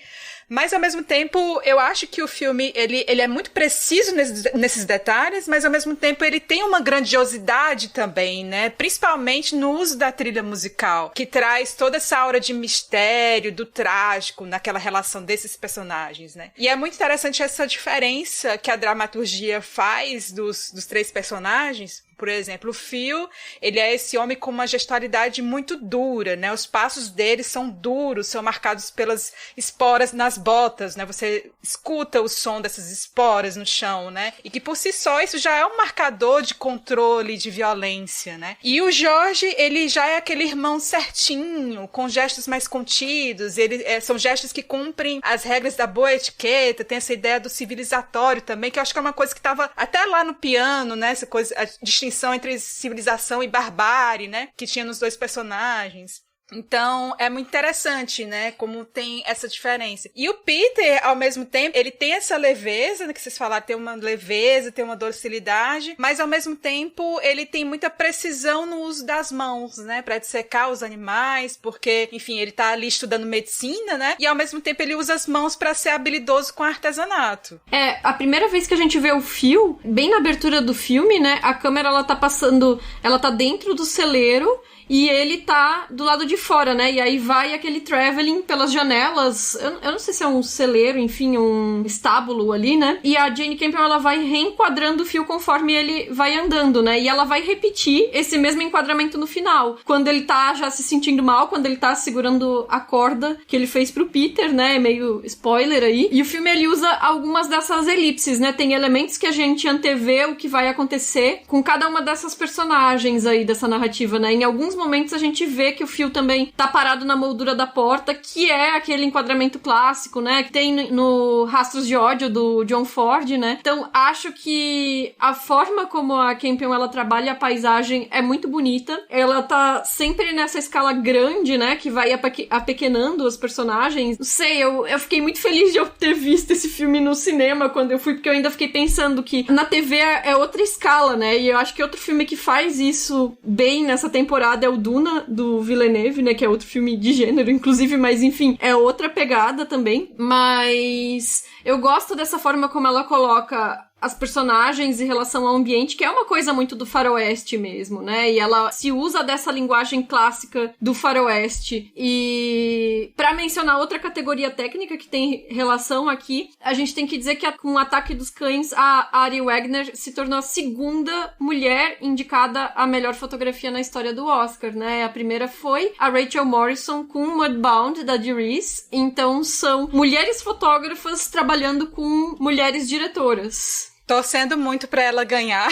mas ao mesmo tempo eu acho que o filme ele é muito preciso nesses detalhes, mas ao mesmo tempo ele tem uma grandiosidade também, né, principalmente no uso da trilha musical, que traz toda essa aura de mistério, do trágico naquela relação desses personagens, né, e é muito interessante essa diferença que a dramaturgia faz dos 3 personagens. Por exemplo, o Phil, ele é esse homem com uma gestualidade muito dura, né? Os passos dele são duros, são marcados pelas esporas nas botas, né? Você escuta o som dessas esporas no chão, né? E que por si só isso já é um marcador de controle, de violência, né? E o George, ele já é aquele irmão certinho, com gestos mais contidos, são gestos que cumprem as regras da boa etiqueta, tem essa ideia do civilizatório também, que eu acho que é uma coisa que estava até lá no piano, né? Essa coisa, a distinção entre civilização e barbárie, né? Que tinha nos 2 personagens. Então, é muito interessante, né, como tem essa diferença. E o Peter, ao mesmo tempo, ele tem essa leveza, né, que vocês falaram, tem uma leveza, tem uma docilidade, mas ao mesmo tempo ele tem muita precisão no uso das mãos, né, pra dissecar os animais, porque, enfim, ele tá ali estudando medicina, né, e ao mesmo tempo ele usa as mãos pra ser habilidoso com artesanato. A primeira vez que a gente vê o Phil, bem na abertura do filme, né, a câmera, ela tá dentro do celeiro, e ele tá do lado de fora, né? E aí vai aquele traveling pelas janelas. Eu não sei se é um celeiro, enfim, um estábulo ali, né? E a Jane Campion, ela vai reenquadrando o Phil conforme ele vai andando, né? E ela vai repetir esse mesmo enquadramento no final. Quando ele tá já se sentindo mal, quando ele tá segurando a corda que ele fez pro Peter, né? Meio spoiler aí. E o filme, ele usa algumas dessas elipses, né? Tem elementos que a gente antevê o que vai acontecer com cada uma dessas personagens aí, dessa narrativa, né? Em alguns momentos a gente vê que o Phil também também tá parado na moldura da porta, que é aquele enquadramento clássico, né, que tem no Rastros de Ódio do John Ford, né? Então, acho que a forma como a Campion ela trabalha a paisagem é muito bonita. Ela tá sempre nessa escala grande, né, que vai apequenando os personagens. Não sei, eu fiquei muito feliz de eu ter visto esse filme no cinema quando eu fui, porque eu ainda fiquei pensando que na TV é outra escala, né? E eu acho que outro filme que faz isso bem nessa temporada é o Duna, do Villeneuve, né? Que é outro filme de gênero, inclusive, mas enfim, é outra pegada também. Mas eu gosto dessa forma como ela coloca as personagens em relação ao ambiente, que é uma coisa muito do faroeste mesmo, né? E ela se usa dessa linguagem clássica do faroeste. E pra mencionar outra categoria técnica que tem relação aqui, a gente tem que dizer que com o Ataque dos Cães, a Ari Wegner se tornou a segunda mulher indicada a melhor fotografia na história do Oscar, né? A primeira foi a Rachel Morrison com Mudbound, da Dee Reese. Então são mulheres fotógrafas trabalhando com mulheres diretoras. Torcendo muito pra ela ganhar,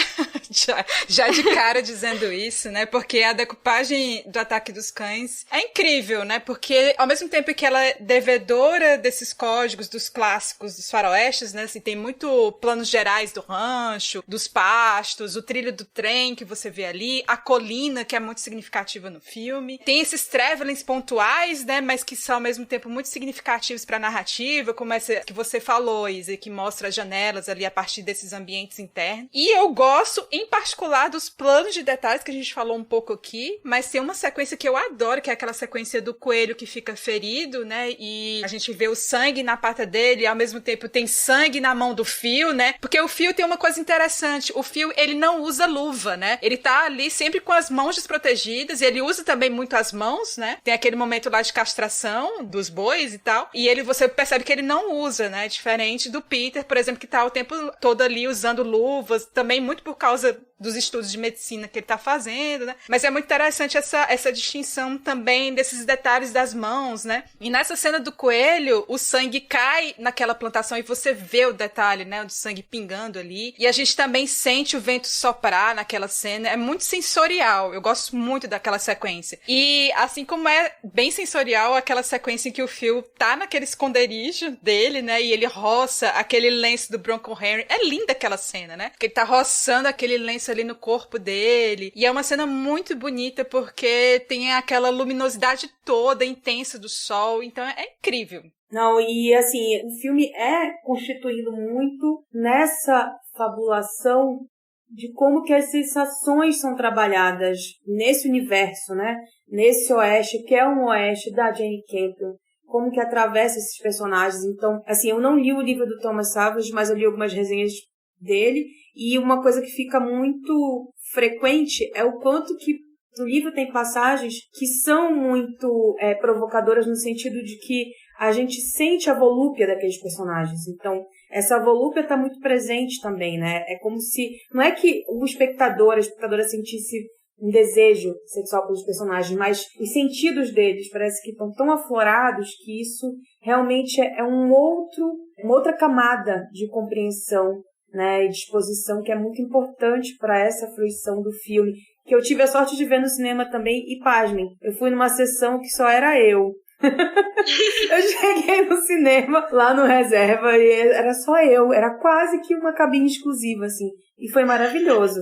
já de cara dizendo isso, né? Porque a decupagem do Ataque dos Cães é incrível, né? Porque ao mesmo tempo que ela é devedora desses códigos, dos clássicos, dos faroestes, né? Assim, tem muito planos gerais do rancho, dos pastos, o trilho do trem que você vê ali, a colina, que é muito significativa no filme. Tem esses travelings pontuais, né? Mas que são ao mesmo tempo muito significativos pra narrativa, como essa que você falou, Isa, que mostra as janelas ali a partir desses ambientes internos. E eu gosto, em particular, dos planos de detalhes que a gente falou um pouco aqui, mas tem uma sequência que eu adoro, que é aquela sequência do coelho que fica ferido, né? E a gente vê o sangue na pata dele, e ao mesmo tempo tem sangue na mão do Phil, né? Porque o Phil tem uma coisa interessante, o Phil, ele não usa luva, né? Ele tá ali sempre com as mãos desprotegidas, e ele usa também muito as mãos, né? Tem aquele momento lá de castração dos bois e tal, e você percebe que ele não usa, né? Diferente do Peter, por exemplo, que tá o tempo todo ali usando luvas, também muito por causa dos estudos de medicina que ele tá fazendo, né? Mas é muito interessante essa distinção também desses detalhes das mãos, né? E nessa cena do coelho, o sangue cai naquela plantação e você vê o detalhe, né? O sangue pingando ali. E a gente também sente o vento soprar naquela cena. É muito sensorial. Eu gosto muito daquela sequência. E assim como é bem sensorial aquela sequência em que o Phil tá naquele esconderijo dele, né? E ele roça aquele lenço do Bronco Henry. É linda aquela cena, né? Porque ele tá roçando aquele lenço ali no corpo dele. E é uma cena muito bonita porque tem aquela luminosidade toda intensa do sol. Então é incrível. Não, e assim, o filme é constituído muito nessa fabulação de como que as sensações são trabalhadas nesse universo, né? Nesse oeste, que é um oeste da Jane Campion. Como que atravessa esses personagens. Então, assim, eu não li o livro do Thomas Savage, mas eu li algumas resenhas dele, e uma coisa que fica muito frequente é o quanto que no livro tem passagens que são muito provocadoras no sentido de que a gente sente a volúpia daqueles personagens. Então, essa volúpia está muito presente também, né? É como se... Não é que a espectadora sentisse um desejo sexual pelos personagens, mas os sentidos deles parece que estão tão aflorados que isso realmente é uma outra camada de compreensão, né, e disposição que é muito importante para essa fruição do filme, que eu tive a sorte de ver no cinema também, e pasmem, eu fui numa sessão que só era eu. Eu cheguei no cinema, lá no Reserva, e era só eu, era quase que uma cabine exclusiva, assim, e foi maravilhoso,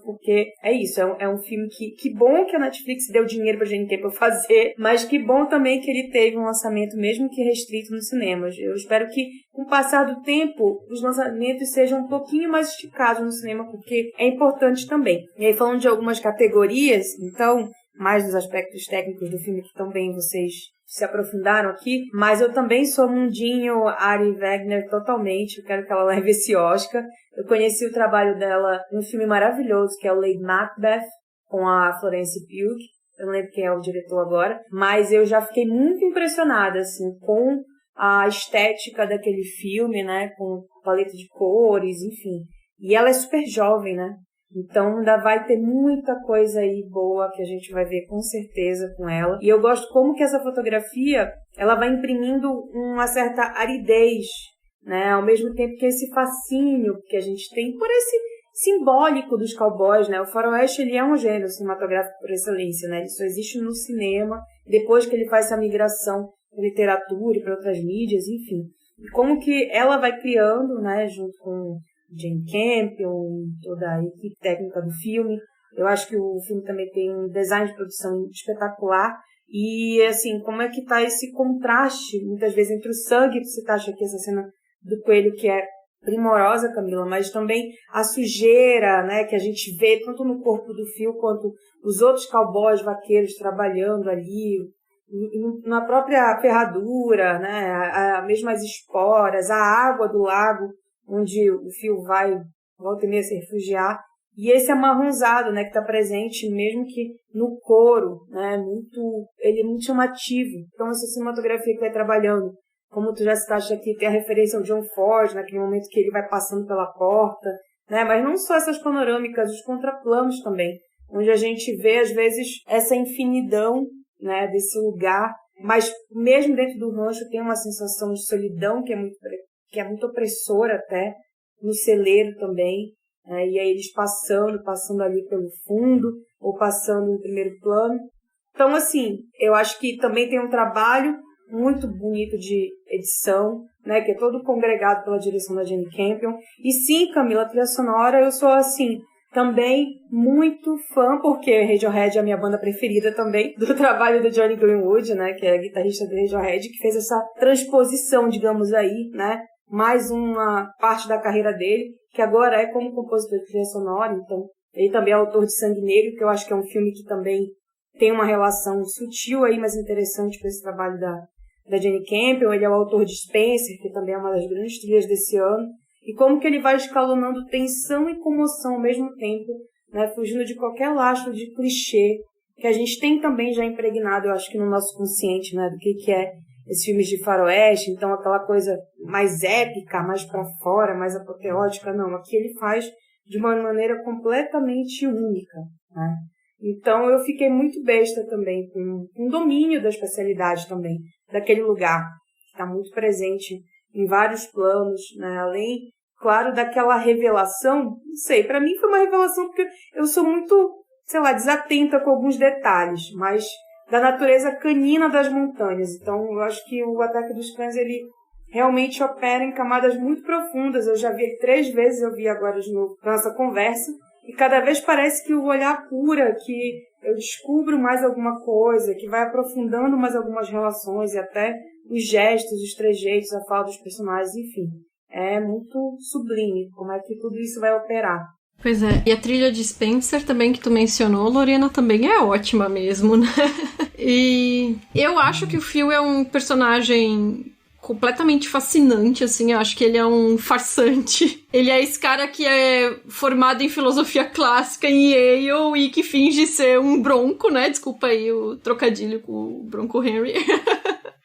porque é isso, é um filme que bom que a Netflix deu dinheiro pra Jane Campion fazer, mas que bom também que ele teve um lançamento, mesmo que restrito nos cinemas. Eu espero que, com o passar do tempo, os lançamentos sejam um pouquinho mais esticados no cinema, porque é importante também. E aí, falando de algumas categorias, então, mais dos aspectos técnicos do filme que também vocês se aprofundaram aqui, mas eu também sou mundinho Ari Wegner totalmente, eu quero que ela leve esse Oscar. Eu conheci o trabalho dela num filme maravilhoso, que é o Lady Macbeth, com a Florence Pugh, eu não lembro quem é o diretor agora, mas eu já fiquei muito impressionada, assim, com a estética daquele filme, né, com paleta de cores, enfim. E ela é super jovem, né? Então ainda vai ter muita coisa aí boa que a gente vai ver com certeza com ela. E eu gosto como que essa fotografia, ela vai imprimindo uma certa aridez, né? Ao mesmo tempo que esse fascínio que a gente tem por esse simbólico dos cowboys, né? O faroeste, ele é um gênero cinematográfico por excelência, né? Ele só existe no cinema, depois que ele faz essa migração para literatura e para outras mídias, enfim. E como que ela vai criando, né, junto com Jane Campion, toda a equipe técnica do filme. Eu acho que o filme também tem um design de produção espetacular. E, assim, como é que tá esse contraste, muitas vezes, entre o sangue, que você acha aqui, essa cena do coelho, que é primorosa, Camila, mas também a sujeira, né, que a gente vê tanto no corpo do Phil quanto os outros cowboys vaqueiros trabalhando ali, na própria ferradura, né, as mesmas esporas, a água do lago onde o Phil vai, volta e meia, se refugiar, e esse amarronzado, né, que está presente mesmo que no couro, né, ele é muito chamativo. Então essa cinematografia que vai trabalhando, como tu já citaste aqui, tem a referência ao John Ford, naquele momento que ele vai passando pela porta, né? Mas não só essas panorâmicas, os contraplanos também, onde a gente vê, às vezes, essa infinidão, né, desse lugar, mas mesmo dentro do rancho tem uma sensação de solidão que é muito opressora até, no celeiro também, né? E aí eles passando ali pelo fundo, ou passando no primeiro plano. Então, assim, eu acho que também tem um trabalho muito bonito de edição, né, que é todo congregado pela direção da Jane Campion. E sim, Camila, a trilha sonora, eu sou, assim, também muito fã, porque Radiohead é a minha banda preferida também, do trabalho do Johnny Greenwood, né, que é guitarrista do Radiohead, que fez essa transposição, digamos aí, né, mais uma parte da carreira dele, que agora é como compositor de trilha sonora. Então, ele também é autor de Sangue Negro, que eu acho que é um filme que também tem uma relação sutil aí, mas interessante com esse trabalho da Jane Campion. Ele é o autor de Spencer, que também é uma das grandes trilhas desse ano. E como que ele vai escalonando tensão e comoção ao mesmo tempo, né, fugindo de qualquer lastro de clichê, que a gente tem também já impregnado, eu acho que no nosso consciente, né, do que é esses filmes de faroeste. Então aquela coisa mais épica, mais pra fora, mais apoteótica. Não, aqui ele faz de uma maneira completamente única, né? Então eu fiquei muito besta também com um domínio da especialidade também, daquele lugar, que está muito presente em vários planos, né? Além, claro, daquela revelação, não sei, para mim foi uma revelação porque eu sou muito, sei lá, desatenta com alguns detalhes, mas da natureza canina das montanhas. Então eu acho que o Ataque dos Cães, ele realmente opera em camadas muito profundas. Eu já vi ele 3 vezes, eu vi agora de novo na nossa conversa, e cada vez parece que o olhar apura, que eu descubro mais alguma coisa, que vai aprofundando mais algumas relações, e até os gestos, os trejeitos, a fala dos personagens, enfim. É muito sublime como é que tudo isso vai operar. Pois é, e a trilha de Spencer também, que tu mencionou, Lorena, também é ótima mesmo, né? E eu acho que o Phil é um personagem completamente fascinante, assim. Eu acho que ele é um farsante. Ele é esse cara que é formado em filosofia clássica em Yale e que finge ser um bronco, né? Desculpa aí o trocadilho com o Bronco Henry.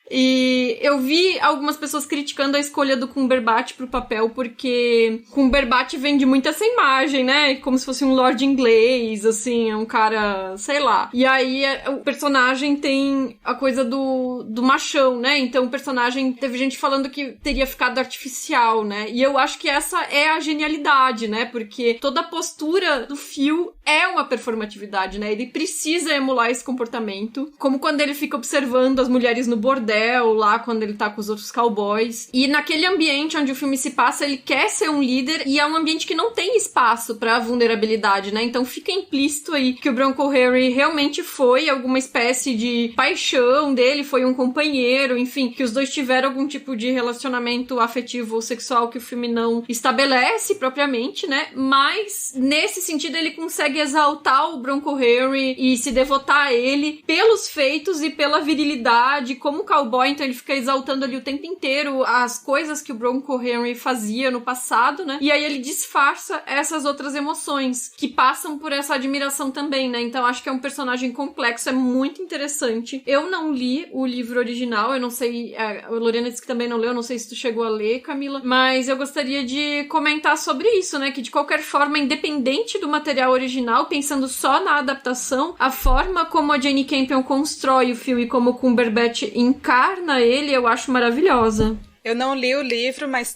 E eu vi algumas pessoas criticando a escolha do Cumberbatch pro papel, porque Cumberbatch vende muito essa imagem, né? Como se fosse um lord inglês, assim, é um cara, sei lá. E aí o personagem tem a coisa do machão, né? Então o personagem, teve gente falando que teria ficado artificial, né? E eu acho que essa é a genialidade, né? Porque toda a postura do Phil é uma performatividade, né? Ele precisa emular esse comportamento, como quando ele fica observando as mulheres no bordel, lá quando ele tá com os outros cowboys. E naquele ambiente onde o filme se passa, ele quer ser um líder, e é um ambiente que não tem espaço pra vulnerabilidade, né? Então fica implícito aí que o Bronco Henry realmente foi alguma espécie de paixão dele, foi um companheiro, enfim, que os dois tiveram algum tipo de relacionamento afetivo ou sexual que o filme não estabelece propriamente, né? Mas nesse sentido ele consegue exaltar o Bronco Henry e se devotar a ele pelos feitos e pela virilidade, como cowboy. Então ele fica exaltando ali o tempo inteiro as coisas que o Bronco Henry fazia no passado, né? E aí ele disfarça essas outras emoções que passam por essa admiração também, né? Então acho que é um personagem complexo, é muito interessante. Eu não li o livro original, eu não sei, a Lorena disse que também não leu, eu não sei se tu chegou a ler, Camila, mas eu gostaria de comentar sobre isso, né? Que de qualquer forma, independente do material original, pensando só na adaptação, a forma como a Jane Campion constrói o filme e como o Cumberbatch encarna ele, eu acho maravilhosa. Eu não li o livro, mas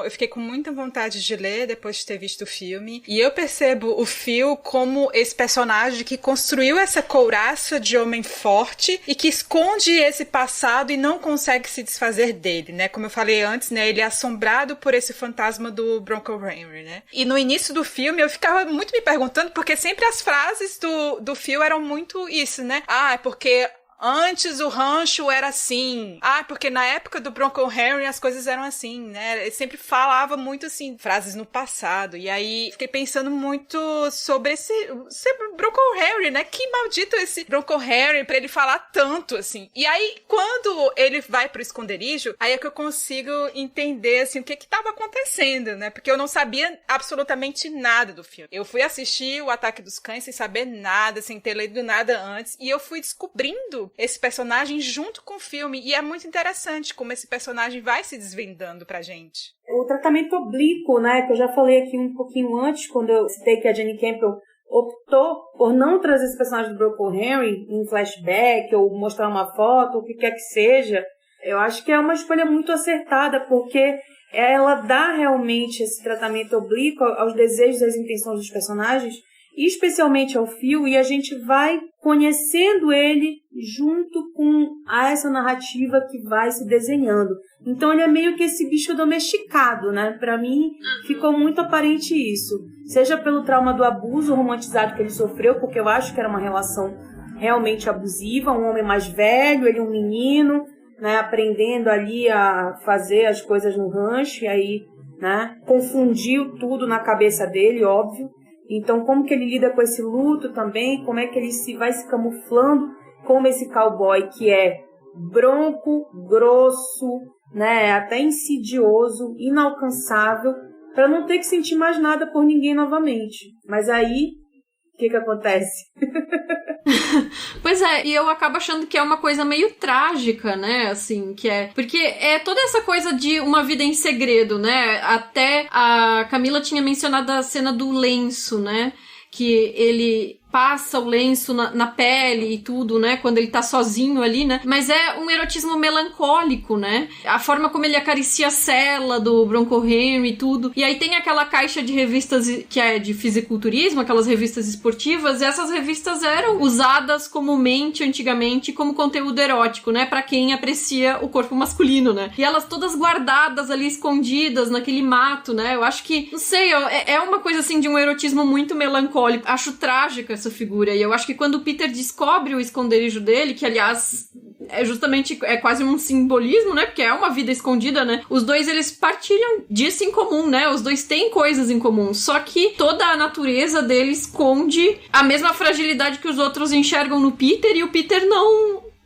eu fiquei com muita vontade de ler depois de ter visto o filme. E eu percebo o Phil como esse personagem que construiu essa couraça de homem forte e que esconde esse passado e não consegue se desfazer dele, né? Como eu falei antes, né? Ele é assombrado por esse fantasma do Bronco Henry, né? E no início do filme eu ficava muito me perguntando, porque sempre as frases do Phil eram muito isso, né? É porque antes o rancho era assim. Porque na época do Bronco Henry as coisas eram assim, né? Ele sempre falava muito assim, frases no passado. E aí fiquei pensando muito sobre esse Bronco Henry, né? Que maldito esse Bronco Henry pra ele falar tanto, assim. E aí, quando ele vai pro esconderijo, aí é que eu consigo entender, assim, o que tava acontecendo, né? Porque eu não sabia absolutamente nada do filme. Eu fui assistir O Ataque dos Cães sem saber nada, sem ter lido nada antes. E eu fui descobrindo esse personagem junto com o filme, e é muito interessante como esse personagem vai se desvendando pra gente. O tratamento oblíquo, né, que eu já falei aqui um pouquinho antes, quando eu citei que a Jenny Campbell optou por não trazer esse personagem do Bronco Henry em flashback, ou mostrar uma foto, ou o que quer que seja, eu acho que é uma escolha muito acertada, porque ela dá realmente esse tratamento oblíquo aos desejos e às intenções dos personagens, e especialmente ao Phil, e a gente vai conhecendo ele junto com essa narrativa que vai se desenhando. Então ele é meio que esse bicho domesticado, né? Pra mim ficou muito aparente isso. Seja pelo trauma do abuso romantizado que ele sofreu, porque eu acho que era uma relação realmente abusiva, um homem mais velho, ele um menino, né? Aprendendo ali a fazer as coisas no rancho, e aí, né? Confundiu tudo na cabeça dele, óbvio. Então, como que ele lida com esse luto também, como é que ele vai se camuflando como esse cowboy que é bronco, grosso, né, até insidioso, inalcançável, para não ter que sentir mais nada por ninguém novamente. Mas aí, o que acontece? Pois é, e eu acabo achando que é uma coisa meio trágica, né, assim, que é... Porque é toda essa coisa de uma vida em segredo, né, até a Camila tinha mencionado a cena do lenço, né, que ele passa o lenço na pele e tudo, né? Quando ele tá sozinho ali, né? Mas é um erotismo melancólico, né? A forma como ele acaricia a cela do Bronco Henry e tudo. E aí tem aquela caixa de revistas que é de fisiculturismo, aquelas revistas esportivas, e essas revistas eram usadas comumente, antigamente, como conteúdo erótico, né? Pra quem aprecia o corpo masculino, né? E elas todas guardadas ali, escondidas naquele mato, né? Eu acho que, não sei, é uma coisa assim de um erotismo muito melancólico. Acho trágica essa figura. E eu acho que quando o Peter descobre o esconderijo dele, que aliás é quase um simbolismo, né? Porque é uma vida escondida, né? Os dois, eles partilham disso em comum, né? Os dois têm coisas em comum. Só que toda a natureza dele esconde a mesma fragilidade que os outros enxergam no Peter, e o Peter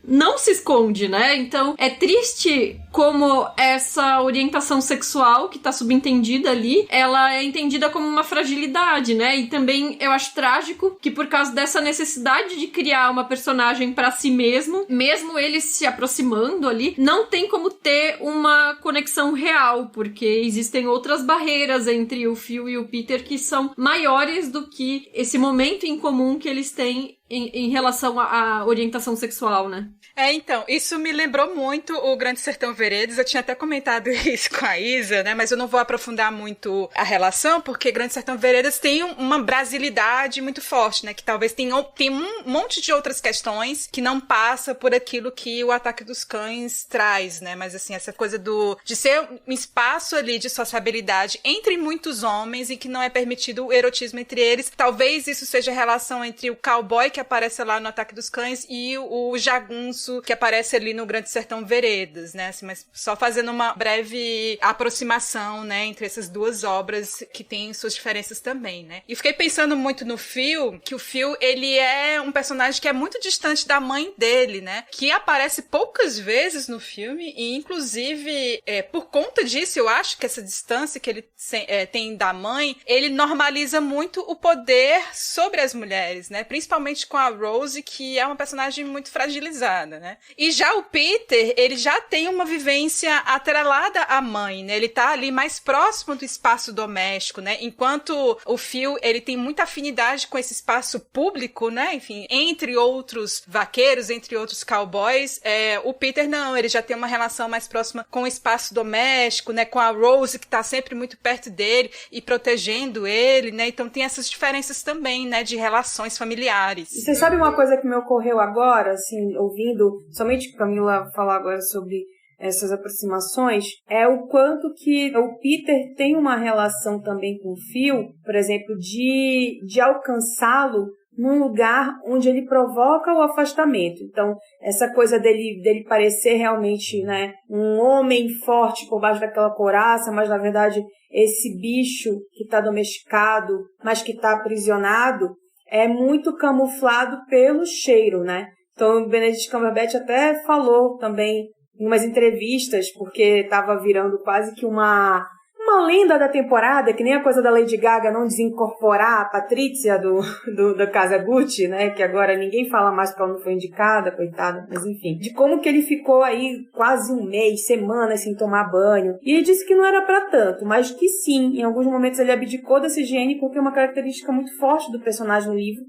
não se esconde, né? Então, é triste como essa orientação sexual que tá subentendida ali, ela é entendida como uma fragilidade, né? E também eu acho trágico que por causa dessa necessidade de criar uma personagem pra si mesmo ele se aproximando ali, não tem como ter uma conexão real, porque existem outras barreiras entre o Phil e o Peter que são maiores do que esse momento em comum que eles têm em relação à orientação sexual, né? Então, isso me lembrou muito o Grande Sertão Veredas. Eu tinha até comentado isso com a Isa, né? Mas eu não vou aprofundar muito a relação, porque Grande Sertão Veredas tem uma brasilidade muito forte, né? Que talvez tem um monte de outras questões que não passa por aquilo que o Ataque dos Cães traz, né? Mas, assim, essa coisa de ser um espaço ali de sociabilidade entre muitos homens e que não é permitido o erotismo entre eles. Talvez isso seja a relação entre o cowboy que aparece lá no Ataque dos Cães e o jagunço que aparece ali no Grande Sertão Veredas, né? Assim, mas só fazendo uma breve aproximação, né, entre essas duas obras que têm suas diferenças também, né? E fiquei pensando muito no Phil, que o Phil, ele é um personagem que é muito distante da mãe dele, né? Que aparece poucas vezes no filme e, inclusive, por conta disso, eu acho que essa distância que ele tem da mãe, ele normaliza muito o poder sobre as mulheres, né? Principalmente com a Rose, que é uma personagem muito fragilizada, né? E já o Peter, ele já tem uma vivência atrelada à mãe, né? Ele tá ali mais próximo do espaço doméstico, né? Enquanto o Phil, ele tem muita afinidade com esse espaço público, né? Enfim, entre outros vaqueiros, entre outros cowboys, o Peter não, ele já tem uma relação mais próxima com o espaço doméstico, né? Com a Rose, que tá sempre muito perto dele e protegendo ele, né? Então tem essas diferenças também, né? De relações familiares. E você sabe uma coisa que me ocorreu agora, assim, ouvindo somente Camila falar agora sobre essas aproximações, é o quanto que o Peter tem uma relação também com o Phil, por exemplo, de alcançá-lo num lugar onde ele provoca o afastamento. Então, essa coisa dele parecer realmente, né, um homem forte por baixo daquela couraça, mas na verdade esse bicho que está domesticado, mas que está aprisionado, é muito camuflado pelo cheiro, né? Então, o Benedict Cumberbatch até falou também em umas entrevistas, porque estava virando quase que uma lenda da temporada, que nem a coisa da Lady Gaga não desincorporar a Patrícia da Casa Gucci, né? Que agora ninguém fala mais porque ela não foi indicada, coitada, mas enfim. De como que ele ficou aí quase um mês, semanas sem tomar banho. E ele disse que não era pra tanto, mas que sim, em alguns momentos ele abdicou dessa higiene porque uma característica muito forte do personagem no livro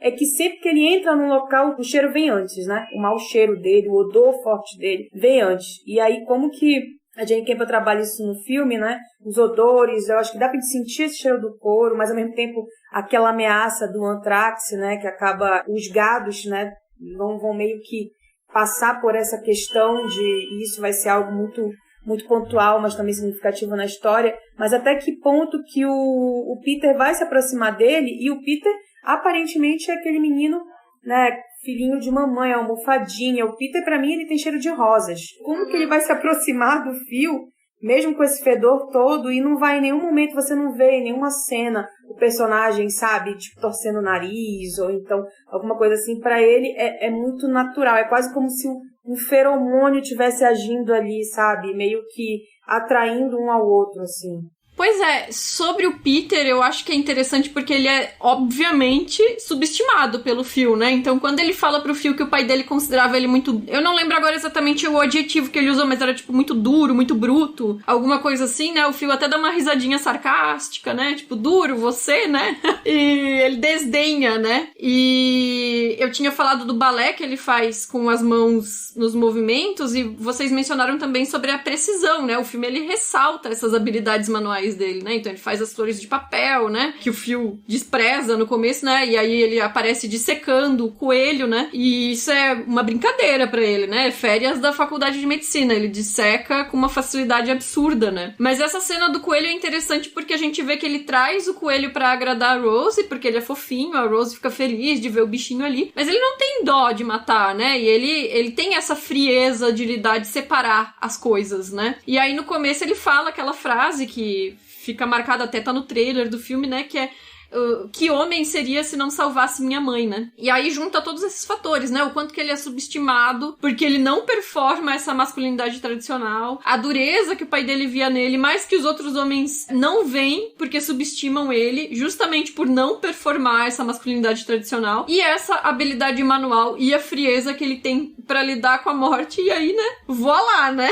é que sempre que ele entra num local, o cheiro vem antes, né? O mau cheiro dele, o odor forte dele vem antes. E aí, como que a Jane Campion trabalha isso no filme, né? Os odores, eu acho que dá pra sentir esse cheiro do couro, mas ao mesmo tempo aquela ameaça do antrax, né? Que acaba, os gados, né? Vão meio que passar por essa questão e isso vai ser algo muito, muito pontual, mas também significativo na história. Mas até que ponto que o Peter vai se aproximar dele, e o Peter aparentemente é aquele menino, né, filhinho de mamãe, almofadinha. O Peter, pra mim, ele tem cheiro de rosas. Como que ele vai se aproximar do Phil, mesmo com esse fedor todo, e não vai em nenhum momento, você não vê em nenhuma cena o personagem, sabe, tipo, torcendo o nariz, ou então alguma coisa assim. Pra ele é muito natural, é quase como se um feromônio estivesse agindo ali, sabe, meio que atraindo um ao outro, assim. Pois é, sobre o Peter, eu acho que é interessante porque ele é, obviamente, subestimado pelo Phil, né? Então, quando ele fala pro Phil que o pai dele considerava ele muito... Eu não lembro agora exatamente o adjetivo que ele usou, mas era, tipo, muito duro, muito bruto. Alguma coisa assim, né? O Phil até dá uma risadinha sarcástica, né? Tipo, duro, você, né? E ele desdenha, né? E eu tinha falado do balé que ele faz com as mãos nos movimentos, e vocês mencionaram também sobre a precisão, né? O filme, ele ressalta essas habilidades manuais dele, né? Então ele faz as flores de papel, né? Que o Phil despreza no começo, né? E aí ele aparece dissecando o coelho, né? E isso é uma brincadeira pra ele, né? Férias da faculdade de medicina. Ele disseca com uma facilidade absurda, né? Mas essa cena do coelho é interessante porque a gente vê que ele traz o coelho pra agradar a Rose, porque ele é fofinho, a Rose fica feliz de ver o bichinho ali. Mas ele não tem dó de matar, né? E ele tem essa frieza de lidar, de separar as coisas, né? E aí no começo ele fala aquela frase que fica marcada, até tá no trailer do filme, né, que é que homem seria se não salvasse minha mãe, né? E aí junta todos esses fatores, né? O quanto que ele é subestimado, porque ele não performa essa masculinidade tradicional, a dureza que o pai dele via nele, mas que os outros homens não veem, porque subestimam ele, justamente por não performar essa masculinidade tradicional, e essa habilidade manual e a frieza que ele tem pra lidar com a morte, e aí, né? Voilá, né?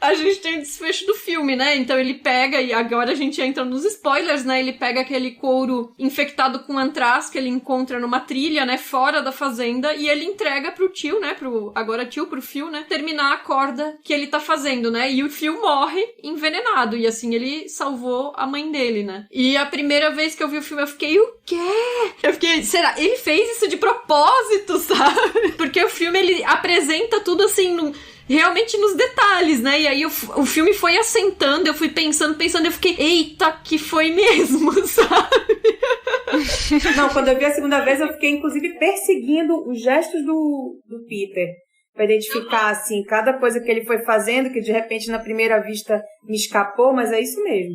A gente tem o desfecho do filme, né? Então ele pega, e agora a gente entra nos spoilers, né? Ele pega aquele couro infectado com antraz que ele encontra numa trilha, né? Fora da fazenda, e ele entrega pro tio, né? Pro Phil, né? Terminar a corda que ele tá fazendo, né? E o Phil morre envenenado, e assim ele salvou a mãe dele, né? E a primeira vez que eu vi o filme, eu fiquei, o quê? Eu fiquei, será? Ele fez isso de propósito, sabe? Porque o filme, ele apresenta tudo assim, realmente nos detalhes, né? E aí o filme foi assentando, eu fui pensando, eu fiquei, eita, que foi mesmo, sabe? Não, quando eu vi a segunda vez, eu fiquei, inclusive, perseguindo os gestos do Peter, pra identificar, assim, cada coisa que ele foi fazendo, que de repente, na primeira vista, me escapou, mas é isso mesmo.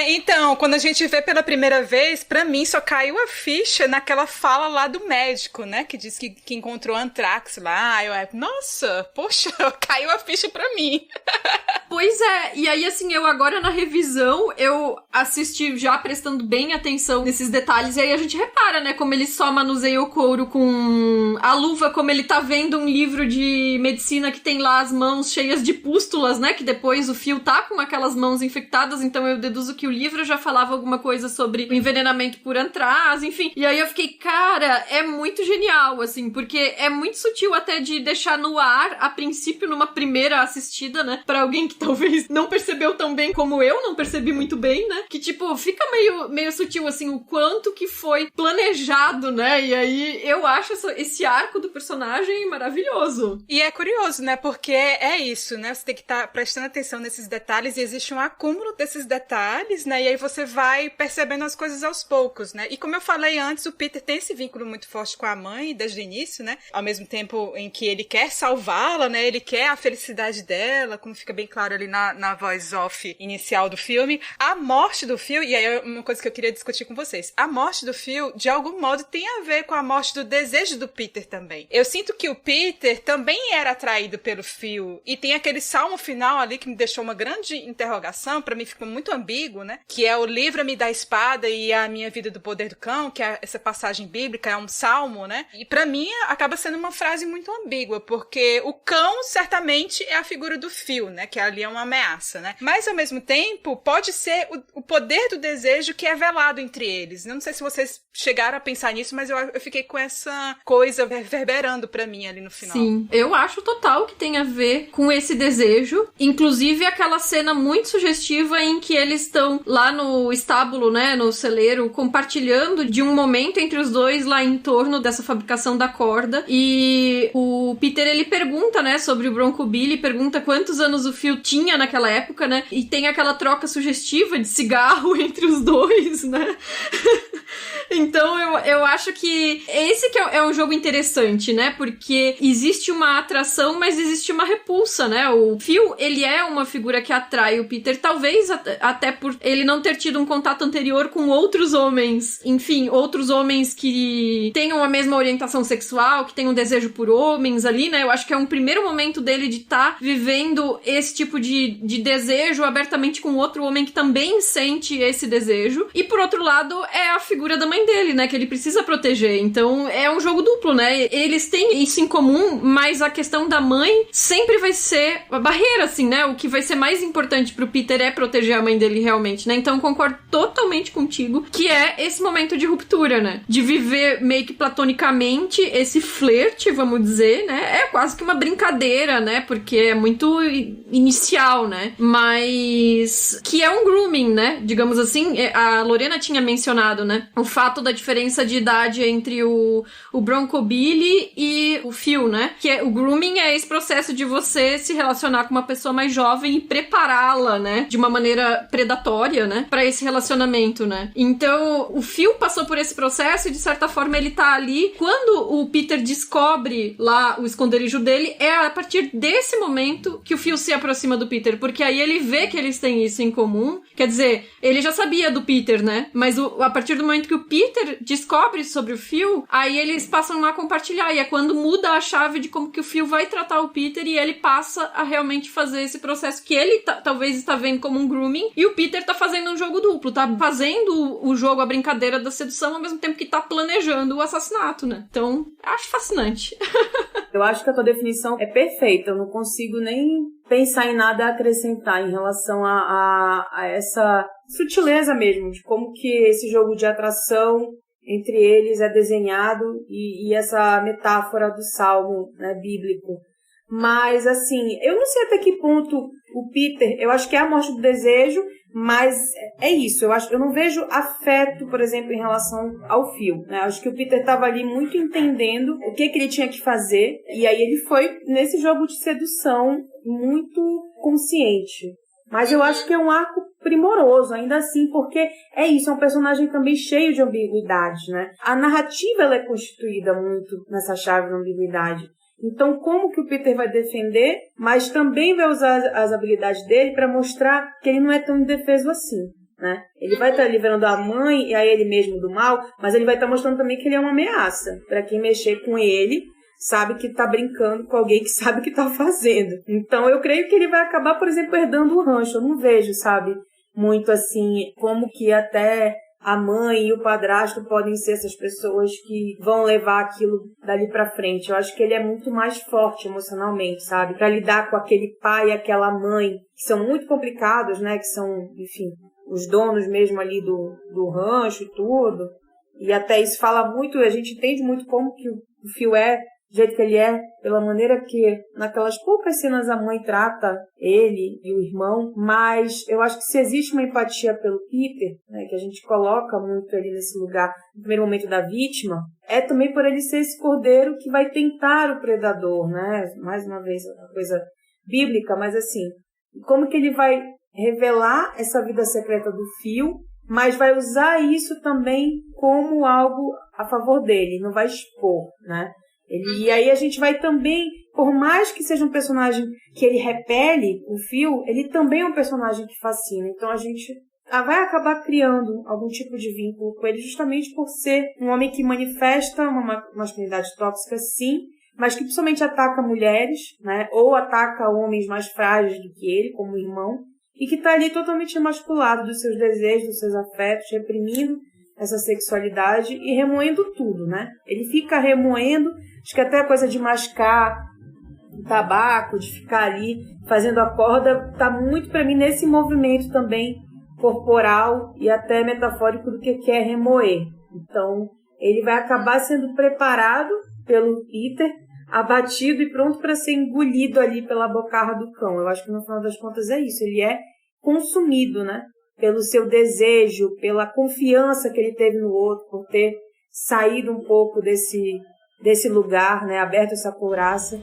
Então, quando a gente vê pela primeira vez, pra mim só caiu a ficha naquela fala lá do médico, né? Que disse que encontrou antrax lá. Nossa, poxa, caiu a ficha pra mim. Pois é, e aí assim, eu agora na revisão, eu assisti já prestando bem atenção nesses detalhes, e aí a gente repara clara, né? Como ele só manuseia o couro com a luva, como ele tá vendo um livro de medicina que tem lá as mãos cheias de pústulas, né? Que depois o Phil tá com aquelas mãos infectadas, então eu deduzo que o livro já falava alguma coisa sobre o envenenamento por antraz, enfim. E aí eu fiquei, cara, é muito genial, assim, porque é muito sutil até de deixar no ar, a princípio, numa primeira assistida, né? Pra alguém que talvez não percebeu tão bem como eu, não percebi muito bem, né? Que, tipo, fica meio sutil, assim, o quanto que foi planejado, né? E aí eu acho esse arco do personagem maravilhoso. E é curioso, né? Porque é isso, né? Você tem que estar prestando atenção nesses detalhes e existe um acúmulo desses detalhes, né? E aí você vai percebendo as coisas aos poucos, né? E como eu falei antes, o Peter tem esse vínculo muito forte com a mãe desde o início, né? Ao mesmo tempo em que ele quer salvá-la, né? Ele quer a felicidade dela, como fica bem claro ali na voice-off inicial do filme. A morte do Phil, e aí é uma coisa que eu queria discutir com vocês. A morte do Phil, de algum modo, tem a ver com a morte do desejo do Peter também. Eu sinto que o Peter também era atraído pelo Phil, e tem aquele salmo final ali que me deixou uma grande interrogação, pra mim ficou muito ambíguo, né? Que é o livra-me da espada e a minha vida do poder do cão, que é essa passagem bíblica, é um salmo, né? E pra mim acaba sendo uma frase muito ambígua, porque o cão certamente é a figura do Phil, né? Que ali é uma ameaça, né? Mas ao mesmo tempo, pode ser o poder do desejo que é velado entre eles. Eu não sei se vocês chegaram a pensar nisso, mas eu fiquei com essa coisa reverberando pra mim ali no final. Sim, eu acho total que tem a ver com esse desejo. Inclusive aquela cena muito sugestiva em que eles estão lá no estábulo, né, no celeiro, compartilhando de um momento entre os dois lá em torno dessa fabricação da corda. E o Peter, ele pergunta, né, sobre o Bronco Billy, pergunta quantos anos o Phil tinha naquela época, né, e tem aquela troca sugestiva de cigarro entre os dois, né. Então eu acho que esse que é um jogo interessante, né? Porque existe uma atração, mas existe uma repulsa, né? O Phil, ele é uma figura que atrai o Peter, talvez até por ele não ter tido um contato anterior com outros homens. Enfim, outros homens que tenham a mesma orientação sexual, que tenham um desejo por homens ali, né? Eu acho que é um primeiro momento dele de estar vivendo esse tipo de desejo abertamente com outro homem que também sente esse desejo. E por outro lado, é a figura da mãe dele, né, que ele precisa proteger. Então é um jogo duplo, né, eles têm isso em comum, mas a questão da mãe sempre vai ser a barreira, assim, né, o que vai ser mais importante pro Peter é proteger a mãe dele realmente, né, então eu concordo totalmente contigo, que é esse momento de ruptura, né, de viver meio que platonicamente esse flerte, vamos dizer, né, é quase que uma brincadeira, né, porque é muito inicial, né, mas que é um grooming, né, digamos assim, a Lorena tinha mencionado, né, o fato da diferença de idade entre o Bronco Billy e o Phil, né? Que o grooming é esse processo de você se relacionar com uma pessoa mais jovem e prepará-la, né? De uma maneira predatória, né? Pra esse relacionamento, né? Então, o Phil passou por esse processo e, de certa forma, ele tá ali. Quando o Peter descobre lá o esconderijo dele, é a partir desse momento que o Phil se aproxima do Peter, porque aí ele vê que eles têm isso em comum. Quer dizer, ele já sabia do Peter, né? Mas a partir do momento que o Peter descobre sobre o Phil, aí eles passam a compartilhar, e é quando muda a chave de como que o Phil vai tratar o Peter, e ele passa a realmente fazer esse processo que ele talvez está vendo como um grooming, e o Peter tá fazendo um jogo duplo, tá fazendo o jogo, a brincadeira da sedução, ao mesmo tempo que tá planejando o assassinato, né? Então, acho fascinante. Eu acho que a tua definição é perfeita, eu não consigo nem pensar em nada a acrescentar em relação a essa sutileza mesmo, de como que esse jogo de atração entre eles é desenhado e essa metáfora do salmo, né, bíblico. Mas, assim, eu não sei até que ponto o Peter, eu acho que é a morte do desejo, mas é isso, eu não vejo afeto, por exemplo, em relação ao Phil, né? Acho que o Peter estava ali muito entendendo o que ele tinha que fazer, e aí ele foi nesse jogo de sedução muito consciente. Mas eu acho que é um arco primoroso, ainda assim, porque é isso, é um personagem também cheio de ambiguidade, né? A narrativa ela é constituída muito nessa chave de ambiguidade. Então, como que o Peter vai defender, mas também vai usar as habilidades dele para mostrar que ele não é tão indefeso assim, né? Ele vai estar livrando a mãe e a ele mesmo do mal, mas ele vai estar mostrando também que ele é uma ameaça para quem mexer com ele, sabe que tá brincando com alguém que sabe o que tá fazendo. Então, eu creio que ele vai acabar, por exemplo, herdando o rancho. Eu não vejo, sabe, muito assim, como que até a mãe e o padrasto podem ser essas pessoas que vão levar aquilo dali pra frente. Eu acho que ele é muito mais forte emocionalmente, sabe? Pra lidar com aquele pai e aquela mãe, que são muito complicados, né? Que são, enfim, os donos mesmo ali do rancho e tudo. E até isso fala muito, a gente entende muito como que o Phil é, do jeito que ele é, pela maneira que naquelas poucas cenas a mãe trata ele e o irmão, mas eu acho que se existe uma empatia pelo Peter, né, que a gente coloca muito ali nesse lugar, no primeiro momento da vítima, é também por ele ser esse cordeiro que vai tentar o predador, né, mais uma vez uma coisa bíblica, mas assim, como que ele vai revelar essa vida secreta do Phil, mas vai usar isso também como algo a favor dele, não vai expor, né? E aí a gente vai também, por mais que seja um personagem que ele repele o Phil, ele também é um personagem que fascina. Então a gente vai acabar criando algum tipo de vínculo com ele justamente por ser um homem que manifesta uma masculinidade tóxica, sim, mas que principalmente ataca mulheres, né? Ou ataca homens mais frágeis do que ele, como o irmão, e que está ali totalmente emasculado dos seus desejos, dos seus afetos, reprimindo essa sexualidade e remoendo tudo, né? Ele fica remoendo, acho que até a coisa de mascar tabaco, de ficar ali fazendo a corda, tá muito para mim nesse movimento também corporal e até metafórico do que quer remoer. Então, ele vai acabar sendo preparado pelo Peter, abatido e pronto para ser engolido ali pela bocarra do cão. Eu acho que no final das contas é isso, ele é consumido, né? Pelo seu desejo, pela confiança que ele teve no outro, por ter saído um pouco desse lugar, né, aberto essa couraça.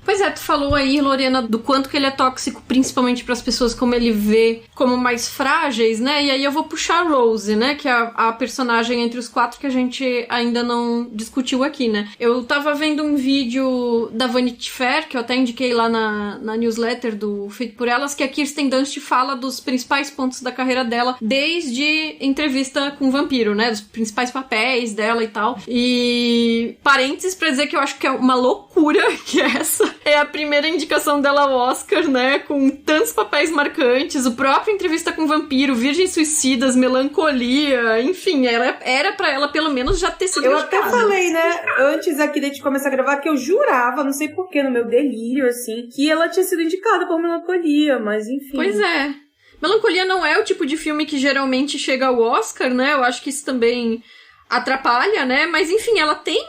Pois é, tu falou aí, Lorena, do quanto que ele é tóxico, principalmente para as pessoas como ele vê como mais frágeis, né? E aí eu vou puxar a Rose, né? Que é a personagem entre os 4 que a gente ainda não discutiu aqui, né? Eu tava vendo um vídeo da Vanity Fair, que eu até indiquei lá na newsletter do Feito por Elas, que a Kirsten Dunst fala dos principais pontos da carreira dela, desde entrevista com o vampiro, né? Dos principais papéis dela e tal. E parênteses pra dizer que eu acho que é uma loucura que essa é a primeira indicação dela ao Oscar, né? Com tantos papéis marcantes. O próprio Entrevista com o Vampiro, Virgens Suicidas, Melancolia, enfim, era pra ela pelo menos já ter sido indicada. Eu até falei, né? Antes aqui de a gente começar a gravar, que eu jurava, não sei porquê, no meu delírio, assim, que ela tinha sido indicada por Melancolia, mas enfim. Pois é. Melancolia não é o tipo de filme que geralmente chega ao Oscar, né? Eu acho que isso também atrapalha, né? Mas enfim, ela tem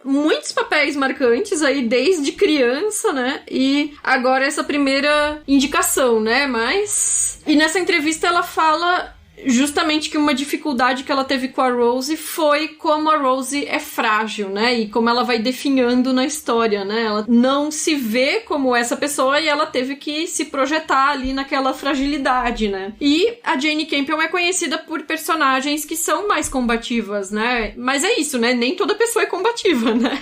muitos papéis marcantes aí desde criança, né? E agora essa primeira indicação, né? Mas... E nessa entrevista ela fala justamente que uma dificuldade que ela teve com a Rose foi como a Rose é frágil, né? E como ela vai definhando na história, né? Ela não se vê como essa pessoa e ela teve que se projetar ali naquela fragilidade, né? E a Jane Campion é conhecida por personagens que são mais combativas, né? Mas é isso, né? Nem toda pessoa é combativa, né?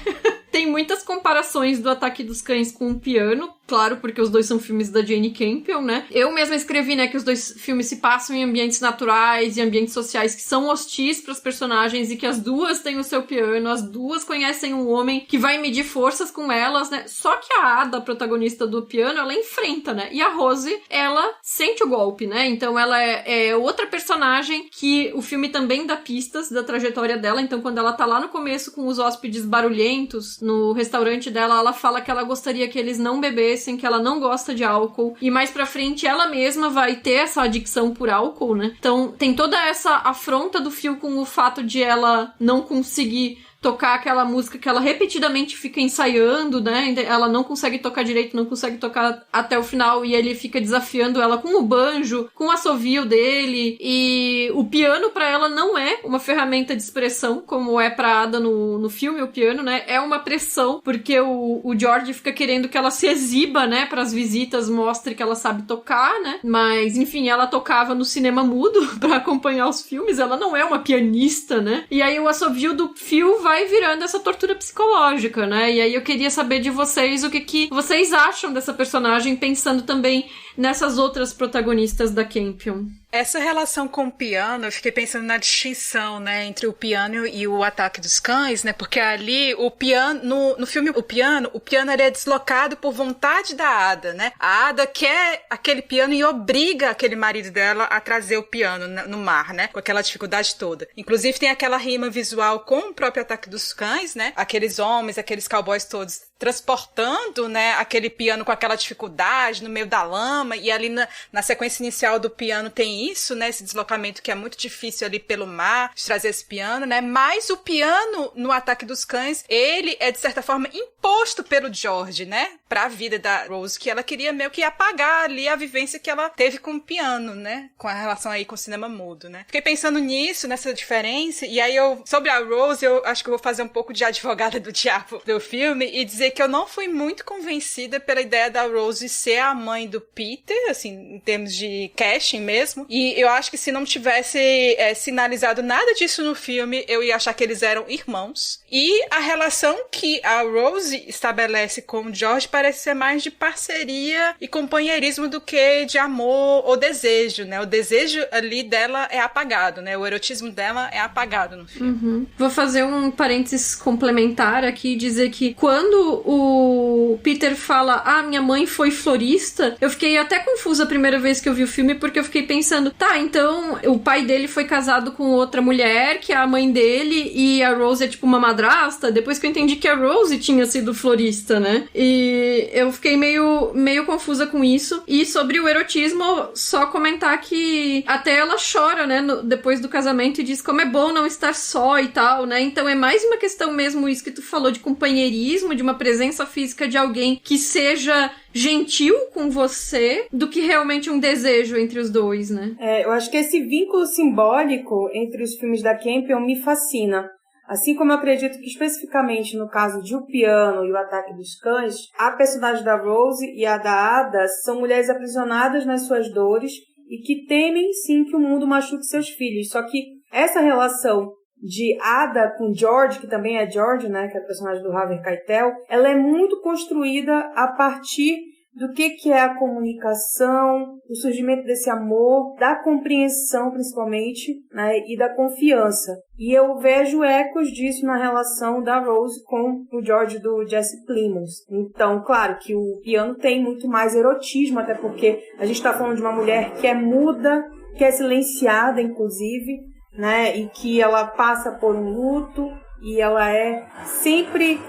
Tem muitas comparações do Ataque dos Cães com o Piano, claro, porque os dois são filmes da Jane Campion, né? Eu mesma escrevi, né, que os dois filmes se passam em ambientes naturais e ambientes sociais que são hostis para os personagens e que as duas têm o seu piano, as duas conhecem um homem que vai medir forças com elas, né? Só que a Ada, a protagonista do Piano, ela enfrenta, né? E a Rose, ela sente o golpe, né? Então ela é outra personagem que o filme também dá pistas da trajetória dela. Então quando ela tá lá no começo com os hóspedes barulhentos no restaurante dela, ela fala que ela gostaria que eles não bebessem, que ela não gosta de álcool, e mais pra frente ela mesma vai ter essa adicção por álcool, né? Então tem toda essa afronta do Phil com o fato de ela não conseguir tocar aquela música que ela repetidamente fica ensaiando, né? Ela não consegue tocar direito, não consegue tocar até o final, e ele fica desafiando ela com o banjo, com o assovio dele, e o piano pra ela não é uma ferramenta de expressão, como é pra Ada no filme, o piano, né? É uma pressão, porque o George fica querendo que ela se exiba, né? Pras visitas, mostre que ela sabe tocar, né? Mas, enfim, ela tocava no cinema mudo pra acompanhar os filmes, ela não é uma pianista, né? E aí o assovio do Phil vai virando essa tortura psicológica, né? E aí eu queria saber de vocês o que vocês acham dessa personagem, pensando também nessas outras protagonistas da Campion. Essa relação com o piano, eu fiquei pensando na distinção, né, entre o piano e o Ataque dos Cães, né, porque ali o piano, no filme o piano ele é deslocado por vontade da Ada, né, a Ada quer aquele piano e obriga aquele marido dela a trazer o piano no mar, né, com aquela dificuldade toda. Inclusive tem aquela rima visual com o próprio Ataque dos Cães, né, aqueles homens, aqueles cowboys todos transportando, né, aquele piano com aquela dificuldade no meio da lama, e ali na sequência inicial do piano tem isso, né, esse deslocamento que é muito difícil ali pelo mar, de trazer esse piano, né, mas o piano no Ataque dos Cães, ele é de certa forma imposto pelo George, né, pra vida da Rose, que ela queria meio que apagar ali a vivência que ela teve com o piano, né, com a relação aí com o cinema mudo, né. Fiquei pensando nisso, nessa diferença, e aí sobre a Rose, eu acho que eu vou fazer um pouco de advogada do diabo do filme e dizer que eu não fui muito convencida pela ideia da Rose ser a mãe do Peter, assim, em termos de casting mesmo. E eu acho que se não tivesse sinalizado nada disso no filme, eu ia achar que eles eram irmãos. E a relação que a Rose estabelece com o George parece ser mais de parceria e companheirismo do que de amor ou desejo, né? O desejo ali dela é apagado, né? O erotismo dela é apagado no filme. Uhum. Vou fazer um parênteses complementar aqui e dizer que quando o Peter fala, minha mãe foi florista, eu fiquei até confusa a primeira vez que eu vi o filme, porque eu fiquei pensando, então o pai dele foi casado com outra mulher, que é a mãe dele, e a Rose é tipo uma madrasta, depois que eu entendi que a Rose tinha sido florista, né? E eu fiquei meio confusa com isso. E sobre o erotismo, só comentar que até ela chora, né, depois do casamento, e diz como é bom não estar só e tal, né? Então é mais uma questão mesmo, isso que tu falou, de companheirismo, de uma presença física de alguém que seja gentil com você, do que realmente um desejo entre os dois, né? Eu acho que esse vínculo simbólico entre os filmes da Campion me fascina. Assim como eu acredito que especificamente no caso de O Piano e O Ataque dos Cães, a personagem da Rose e a da Ada são mulheres aprisionadas nas suas dores e que temem sim que o mundo machuque seus filhos. Só que essa relação de Ada com George, que também é George, né, que é a personagem do Harvey Keitel, ela é muito construída a partir do que é a comunicação, o surgimento desse amor, da compreensão principalmente, né, e da confiança. E eu vejo ecos disso na relação da Rose com o George do Jesse Plemons. Então, claro que o piano tem muito mais erotismo, até porque a gente está falando de uma mulher que é muda, que é silenciada, inclusive, né, e que ela passa por um luto e ela é sempre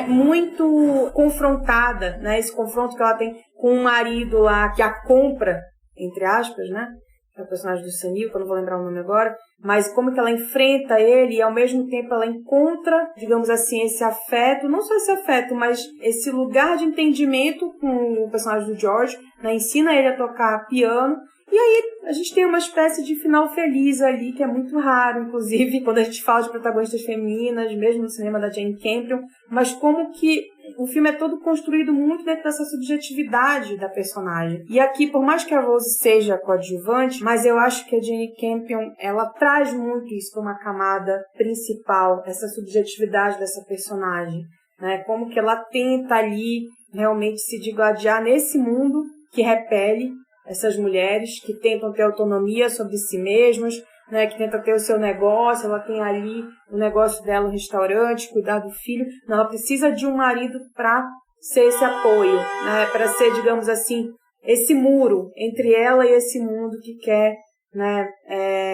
muito confrontada, né, esse confronto que ela tem com um marido lá que a compra, entre aspas, né, que é o personagem do Sanil, que eu não vou lembrar o nome agora, mas como que ela enfrenta ele e ao mesmo tempo ela encontra, digamos assim, esse afeto, não só esse afeto, mas esse lugar de entendimento com o personagem do George, né, ensina ele a tocar piano. E aí a gente tem uma espécie de final feliz ali, que é muito raro, inclusive, quando a gente fala de protagonistas femininas, mesmo no cinema da Jane Campion, mas como que o filme é todo construído muito dentro dessa subjetividade da personagem. E aqui, por mais que a Rose seja coadjuvante, mas eu acho que a Jane Campion, ela traz muito isso para uma camada principal, essa subjetividade dessa personagem, né? Como que ela tenta ali realmente se digladiar nesse mundo que repele essas mulheres que tentam ter autonomia sobre si mesmas, né, que tentam ter o seu negócio, ela tem ali o negócio dela, um restaurante, cuidar do filho. Não, ela precisa de um marido para ser esse apoio, né, para ser, digamos assim, esse muro entre ela e esse mundo que quer, né,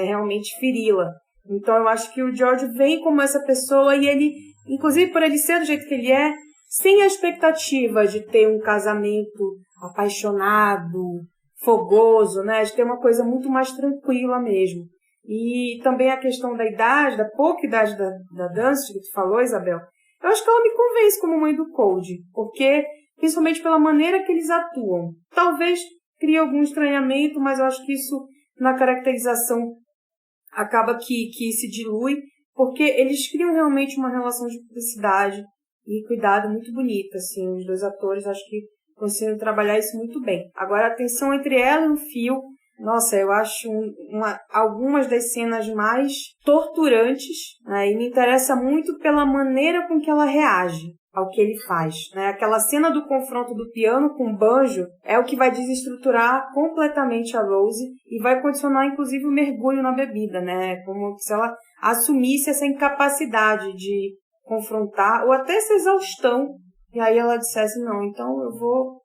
realmente feri-la. Então eu acho que o George vem como essa pessoa e ele, inclusive por ele ser do jeito que ele é, sem a expectativa de ter um casamento apaixonado, fogoso, né? De ter uma coisa muito mais tranquila mesmo. E também a questão da idade, da pouca idade da Dance, que tu falou, Isabel, eu acho que ela me convence como mãe do Cody, porque, principalmente pela maneira que eles atuam. Talvez crie algum estranhamento, mas eu acho que isso, na caracterização, acaba que se dilui, porque eles criam realmente uma relação de cumplicidade e cuidado muito bonita, assim, os dois atores, acho que conseguiram trabalhar isso muito bem. Agora, a tensão entre ela e o Phil, Nossa, eu acho algumas das cenas mais torturantes, né? E me interessa muito pela maneira com que ela reage ao que ele faz, né? Aquela cena do confronto do piano com o banjo é o que vai desestruturar completamente a Rose e vai condicionar, inclusive, o mergulho na bebida, né? Como se ela assumisse essa incapacidade de confrontar, ou até essa exaustão, e aí ela dissesse, não, então eu vou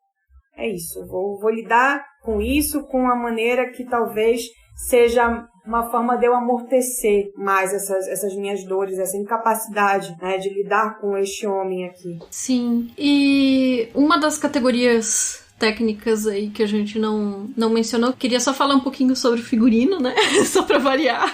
lidar com isso, com uma maneira que talvez seja uma forma de eu amortecer mais essas minhas dores, essa incapacidade, né, de lidar com este homem aqui. Sim, e uma das categorias técnicas aí que a gente não mencionou, queria só falar um pouquinho sobre o figurino, né, só pra variar.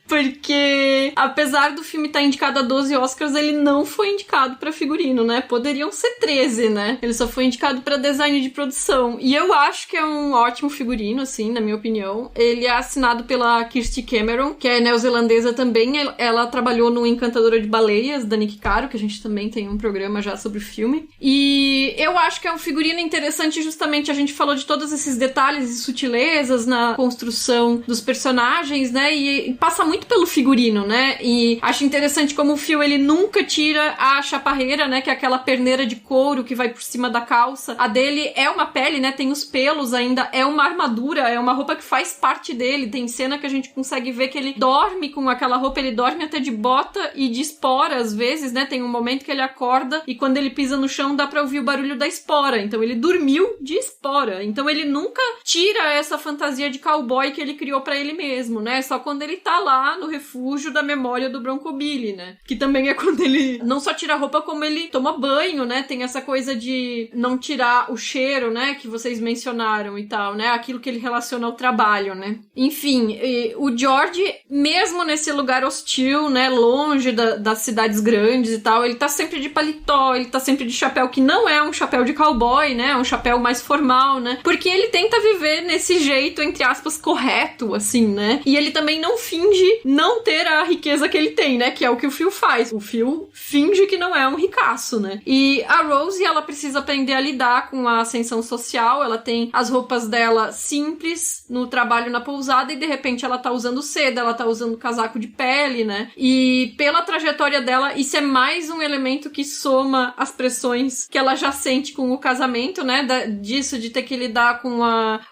Porque, apesar do filme estar indicado a 12 Oscars, ele não foi indicado pra figurino, né? Poderiam ser 13, né? Ele só foi indicado pra design de produção. E eu acho que é um ótimo figurino, assim, na minha opinião. Ele é assinado pela Kirsty Cameron, que é neozelandesa também. Ela trabalhou no Encantadora de Baleias, da Nick Caro, que a gente também tem um programa já sobre o filme. E eu acho que é um figurino interessante, justamente, a gente falou de todos esses detalhes e sutilezas na construção dos personagens, né? E passa muito pelo figurino, né? E acho interessante como o Phil, ele nunca tira a chaparreira, né? Que é aquela perneira de couro que vai por cima da calça. A dele é uma pele, né? Tem os pelos ainda. É uma armadura, é uma roupa que faz parte dele. Tem cena que a gente consegue ver que ele dorme com aquela roupa. Ele dorme até de bota e de espora, às vezes, né? Tem um momento que ele acorda e quando ele pisa no chão dá pra ouvir o barulho da espora. Então ele dormiu de espora. Então ele nunca tira essa fantasia de cowboy que ele criou pra ele mesmo, né? Só quando ele tá lá no refúgio da memória do Bronco Billy, né? Que também é quando ele não só tira a roupa, como ele toma banho, né? Tem essa coisa de não tirar o cheiro, né? Que vocês mencionaram e tal, né? Aquilo que ele relaciona ao trabalho, né? Enfim, o George, mesmo nesse lugar hostil, né? Longe das cidades grandes e tal, ele tá sempre de paletó, ele tá sempre de chapéu, que não é um chapéu de cowboy, né? É um chapéu mais formal, né? Porque ele tenta viver nesse jeito, entre aspas, correto, assim, né? E ele também não finge não ter a riqueza que ele tem, né? Que é o que o Phil faz. O Phil finge que não é um ricaço, né? E a Rose, ela precisa aprender a lidar com a ascensão social. Ela tem as roupas dela simples no trabalho na pousada e de repente ela tá usando seda, ela tá usando casaco de pele, né? E pela trajetória dela, isso é mais um elemento que soma as pressões que ela já sente com o casamento, né? Disso de ter que lidar com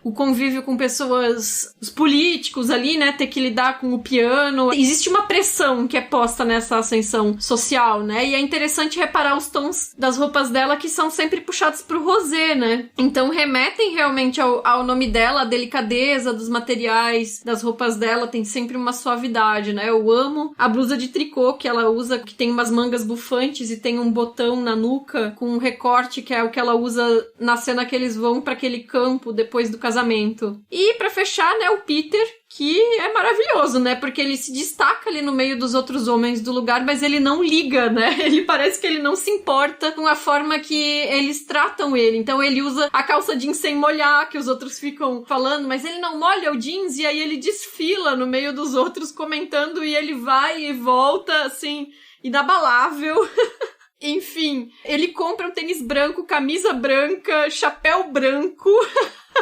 o convívio com pessoas, os políticos ali, né? Ter que lidar com o piano. Existe uma pressão que é posta nessa ascensão social, né? E é interessante reparar os tons das roupas dela que são sempre puxados pro rosé, né? Então remetem realmente ao nome dela, a delicadeza dos materiais das roupas dela, tem sempre uma suavidade, né? Eu amo a blusa de tricô que ela usa, que tem umas mangas bufantes e tem um botão na nuca com um recorte, que é o que ela usa na cena que eles vão pra aquele campo depois do casamento. E pra fechar, né, o Peter, que é maravilhoso, né? Porque ele se destaca ali no meio dos outros homens do lugar, mas ele não liga, né? Ele parece que ele não se importa com a forma que eles tratam ele. Então ele usa a calça jeans sem molhar, que os outros ficam falando, mas ele não molha o jeans, e aí ele desfila no meio dos outros comentando, e ele vai e volta, assim, inabalável. Enfim, ele compra um tênis branco, camisa branca, chapéu branco...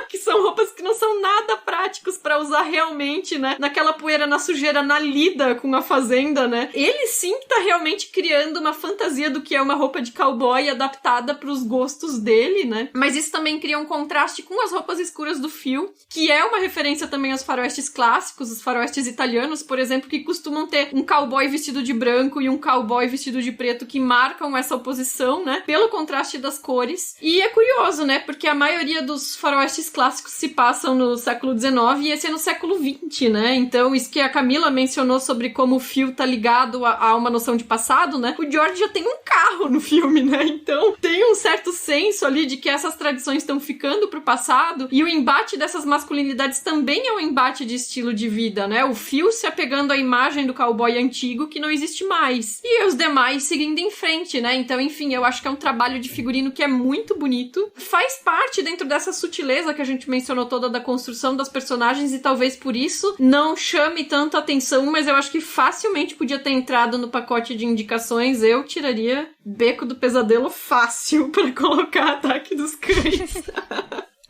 que são roupas que não são nada práticos pra usar realmente, né? Naquela poeira, na sujeira, na lida com a fazenda, né? Ele sim tá realmente criando uma fantasia do que é uma roupa de cowboy adaptada pros gostos dele, né? Mas isso também cria um contraste com as roupas escuras do Phil, que é uma referência também aos faroestes clássicos, os faroestes italianos, por exemplo, que costumam ter um cowboy vestido de branco e um cowboy vestido de preto, que marcam essa oposição, né? Pelo contraste das cores. E é curioso, né? Porque a maioria dos faroestes clássicos se passam no século XIX e esse é no século XX, né? Então, isso que a Camila mencionou sobre como o Phil tá ligado a uma noção de passado, né? O George já tem um carro no filme, né? Então, tem um certo senso ali de que essas tradições estão ficando pro passado e o embate dessas masculinidades também é um embate de estilo de vida, né? O Phil se apegando à imagem do cowboy antigo que não existe mais. E os demais seguindo em frente, né? Então, enfim, eu acho que é um trabalho de figurino que é muito bonito. Faz parte dentro dessa sutileza que a gente mencionou toda da construção das personagens e talvez por isso não chame tanta atenção, mas eu acho que facilmente podia ter entrado no pacote de indicações. Eu tiraria Beco do Pesadelo fácil pra colocar Ataque dos Cães.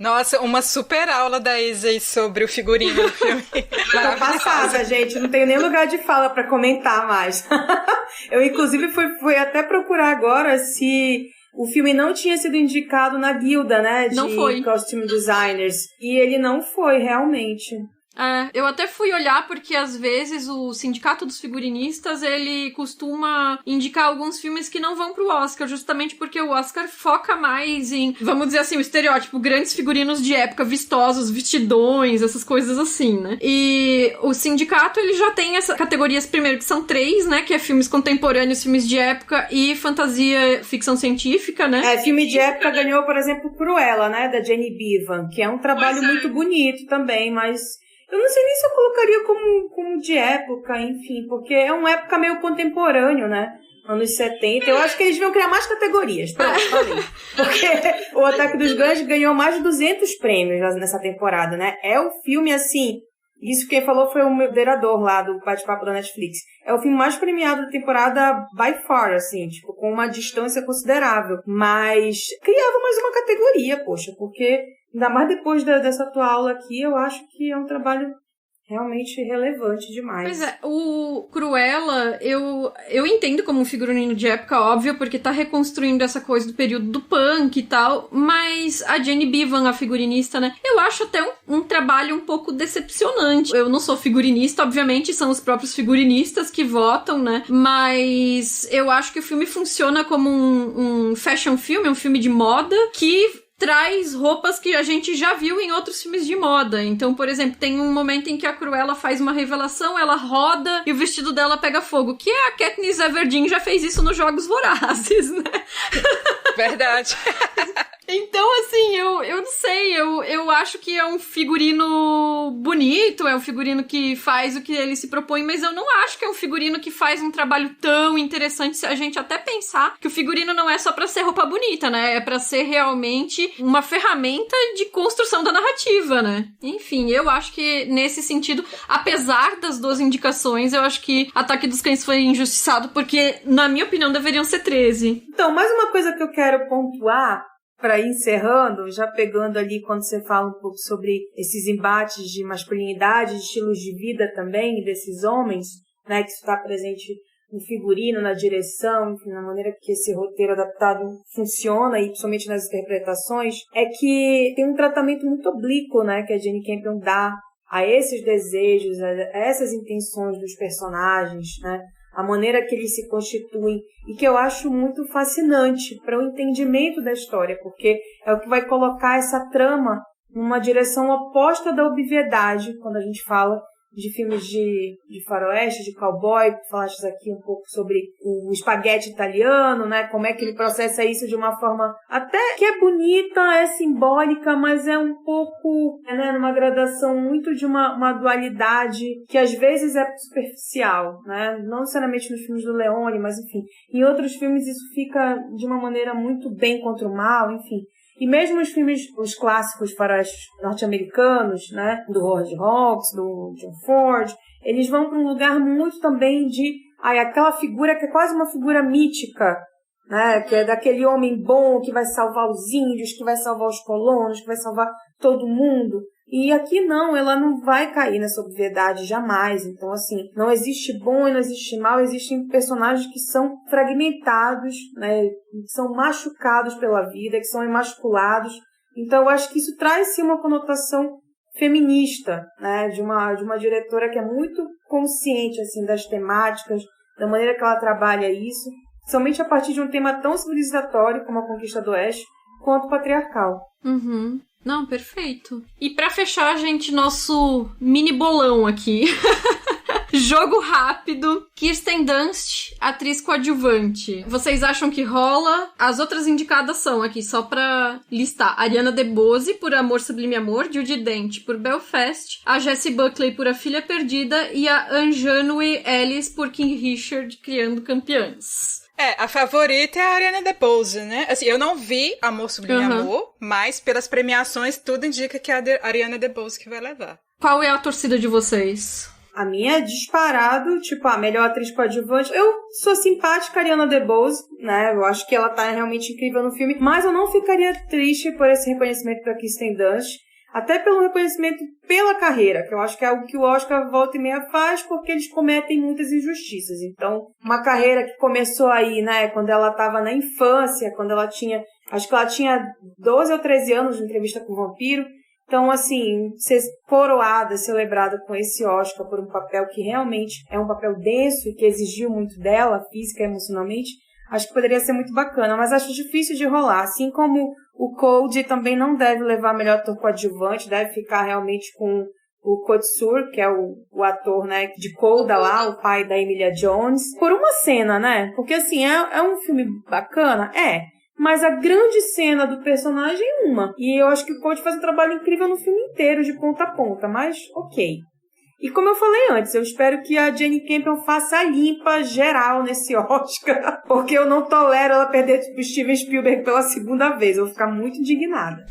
Nossa, uma super aula da Isa aí sobre o figurino do filme. Tô passada, gente. Não tenho nem lugar de fala pra comentar mais. Eu, inclusive, fui até procurar agora se o filme não tinha sido indicado na guilda, né? De não foi. Costume Designers. E ele não foi, realmente. Eu até fui olhar porque às vezes o Sindicato dos Figurinistas, ele costuma indicar alguns filmes que não vão pro Oscar, justamente porque o Oscar foca mais em, vamos dizer assim, o estereótipo, grandes figurinos de época, vistosos, vestidões, essas coisas assim, né? E o Sindicato, ele já tem essas categorias, primeiro, que são 3, né? Que é filmes contemporâneos, filmes de época e fantasia, ficção científica, né? Filme de época ganhou, por exemplo, Cruella, né? Da Jenny Bevan, que é um trabalho muito bonito também, mas eu não sei nem se eu colocaria como de época, enfim, porque é uma época meio contemporâneo, né? Anos 70. Eu acho que eles deviam criar mais categorias. Pronto, falei. Porque o Ataque dos Cães ganhou mais de 200 prêmios nessa temporada, né? É o filme, assim... Isso quem falou foi o moderador lá do bate-papo da Netflix. É o filme mais premiado da temporada by far, assim, tipo, com uma distância considerável. Mas criava mais uma categoria, poxa, porque... Ainda mais depois dessa tua aula aqui, eu acho que é um trabalho realmente relevante demais. Pois é, o Cruella, eu entendo como um figurino de época, óbvio, porque tá reconstruindo essa coisa do período do punk e tal, mas a Jenny Bevan, a figurinista, né, eu acho até um trabalho um pouco decepcionante. Eu não sou figurinista, obviamente, são os próprios figurinistas que votam, né, mas eu acho que o filme funciona como um fashion film, um filme de moda, que traz roupas que a gente já viu em outros filmes de moda. Então, por exemplo, tem um momento em que a Cruella faz uma revelação, ela roda e o vestido dela pega fogo. Que a Katniss Everdeen já fez isso nos Jogos Vorazes, né? Verdade. Então, assim, eu não sei, eu acho que é um figurino bonito, é um figurino que faz o que ele se propõe, mas eu não acho que é um figurino que faz um trabalho tão interessante se a gente até pensar que o figurino não é só pra ser roupa bonita, né? É pra ser realmente uma ferramenta de construção da narrativa, né? Enfim, eu acho que nesse sentido, apesar das 2 indicações, eu acho que Ataque dos Cães foi injustiçado porque, na minha opinião, deveriam ser 13. Então, mais uma coisa que eu quero pontuar para ir encerrando, já pegando ali quando você fala um pouco sobre esses embates de masculinidade, de estilos de vida também, desses homens, né, que isso está presente no figurino, na direção, enfim, na maneira que esse roteiro adaptado funciona, e principalmente nas interpretações, é que tem um tratamento muito oblíquo, né, que a Jane Campion dá a esses desejos, a essas intenções dos personagens, né, a maneira que eles se constituem, e que eu acho muito fascinante para o entendimento da história, porque é o que vai colocar essa trama numa direção oposta da obviedade, quando a gente fala de filmes de faroeste, de cowboy, tu falaste aqui um pouco sobre o espaguete italiano, né? Como é que ele processa isso de uma forma até que é bonita, é simbólica, mas é um pouco, né, numa gradação muito de uma dualidade que às vezes é superficial, né? Não necessariamente nos filmes do Leone, mas enfim. Em outros filmes isso fica de uma maneira muito bem contra o mal, enfim. E mesmo os filmes, os clássicos faroestes norte-americanos, né, do Howard Hawks, do John Ford, eles vão para um lugar muito também de aquela figura que é quase uma figura mítica, né, que é daquele homem bom que vai salvar os índios, que vai salvar os colonos, que vai salvar todo mundo. E aqui não, ela não vai cair nessa obviedade jamais. Então, assim, não existe bom e não existe mal, existem personagens que são fragmentados, né, que são machucados pela vida, que são emasculados. Então, eu acho que isso traz, sim, uma conotação feminista, né, de uma diretora que é muito consciente, assim, das temáticas, da maneira que ela trabalha isso, somente a partir de um tema tão civilizatório como a Conquista do Oeste, quanto patriarcal. Uhum. Não, perfeito. E pra fechar, gente, nosso mini bolão aqui. Jogo rápido. Kirsten Dunst, atriz coadjuvante. Vocês acham que rola? As outras indicadas são aqui, só pra listar. Ariana DeBose, por Amor Sublime Amor. Judi Dench, por Belfast. A Jessie Buckley, por A Filha Perdida. E a Anjanoui Ellis, por King Richard, Criando Campeãs. A favorita é a Ariana DeBose, né? Assim, eu não vi Amor Sublime Amor, mas pelas premiações tudo indica que é a Ariana DeBose que vai levar. Qual é a torcida de vocês? a minha é disparado, tipo, a melhor atriz coadjuvante. Eu sou simpática a Ariana DeBose, né? Eu acho que ela tá realmente incrível no filme, mas eu não ficaria triste por esse reconhecimento pra Kirsten Dunst. Até pelo reconhecimento pela carreira, que eu acho que é algo que o Oscar volta e meia faz, porque eles cometem muitas injustiças. Então, uma carreira que começou aí, né, quando ela estava na infância, quando ela tinha, acho que ela tinha 12 ou 13 anos de Entrevista com o Vampiro. Então, assim, ser coroada, celebrada com esse Oscar por um papel que realmente é um papel denso e que exigiu muito dela, física e emocionalmente, acho que poderia ser muito bacana, mas acho difícil de rolar. Assim como o Cold também não deve levar melhor ator coadjuvante, deve ficar realmente com o Kotsur, que é o ator, né, de Coda lá, o pai da Emilia Jones, por uma cena, né? Porque, assim, é um filme bacana? Mas a grande cena do personagem é uma. E eu acho que o Cold faz um trabalho incrível no filme inteiro, de ponta a ponta, mas ok. E como eu falei antes, eu espero que a Jane Campion faça a limpa geral nesse Oscar, porque eu não tolero ela perder tipo Steven Spielberg pela segunda vez. Eu vou ficar muito indignada.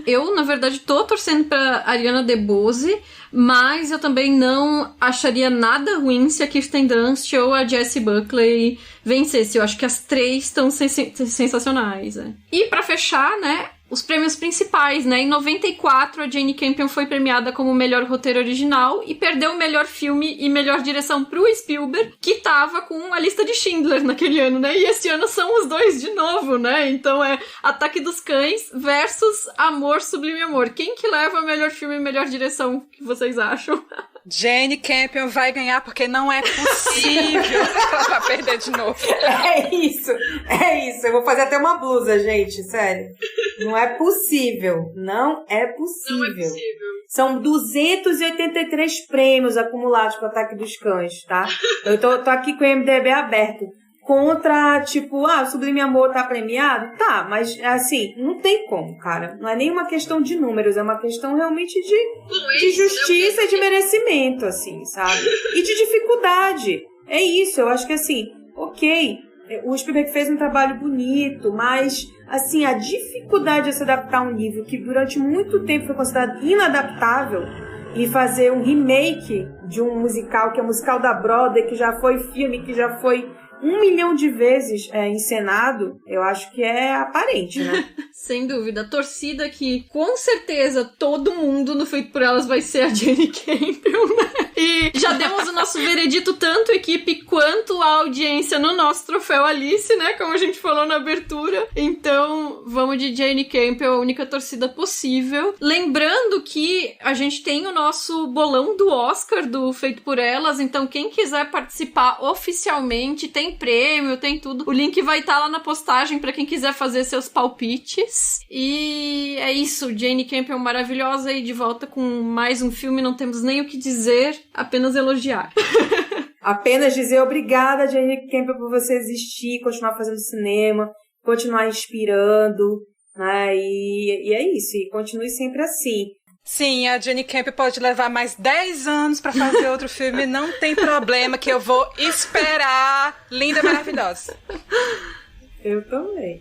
Eu, na verdade, tô torcendo pra Ariana DeBose, mas eu também não acharia nada ruim se a Kirsten Dunst ou a Jessie Buckley vencesse. Eu acho que as três estão sensacionais. E pra fechar, né, os prêmios principais, né? Em 94, a Jane Campion foi premiada como melhor roteiro original e perdeu o melhor filme e melhor direção pro Spielberg, que tava com a lista de Schindler naquele ano, né? E esse ano são os dois de novo, né? Então é Ataque dos Cães versus Amor, Sublime Amor. Quem que leva o melhor filme e melhor direção? O que vocês acham? Jane Campion vai ganhar porque não é possível que ela vai perder de novo. É isso. Eu vou fazer até uma blusa, gente, sério. Não é possível. Não é possível. São 283 prêmios acumulados pro Ataque dos Cães, tá? Eu tô aqui com o IMDb aberto. Contra, tipo, Sublime Amor tá premiado? Tá, mas, assim, não tem como, cara. Não é nem uma questão de números, é uma questão realmente de justiça e de merecimento, assim, sabe? E de dificuldade. É isso, eu acho que, assim, ok, o Spielberg fez um trabalho bonito, mas, assim, a dificuldade de se adaptar a um livro que durante muito tempo foi considerado inadaptável e fazer um remake de um musical, que é o musical da Broadway, que já foi filme, que já foi 1 milhão de vezes encenado, eu acho que é aparente, né? Sem dúvida. A torcida que, com certeza, todo mundo no Feito por Elas vai ser a Jane Campion, né? E já demos o nosso veredito, tanto equipe quanto a audiência, no nosso troféu Alice, né? Como a gente falou na abertura. Então, vamos de Jane Campion, a única torcida possível. Lembrando que a gente tem o nosso bolão do Oscar, do Feito por Elas. Então, quem quiser participar oficialmente, tem prêmio, tem tudo. O link vai estar lá na postagem pra quem quiser fazer seus palpites. E é isso, Jane Campion maravilhosa e de volta com mais um filme. Não temos nem o que dizer, apenas elogiar. Apenas dizer obrigada, Jane Campion, por você existir, continuar fazendo cinema, continuar inspirando, né? E é isso, e continue sempre assim. Sim, a Jane Campion pode levar mais 10 anos pra fazer outro filme, não tem problema, que eu vou esperar. Linda, maravilhosa. Eu também.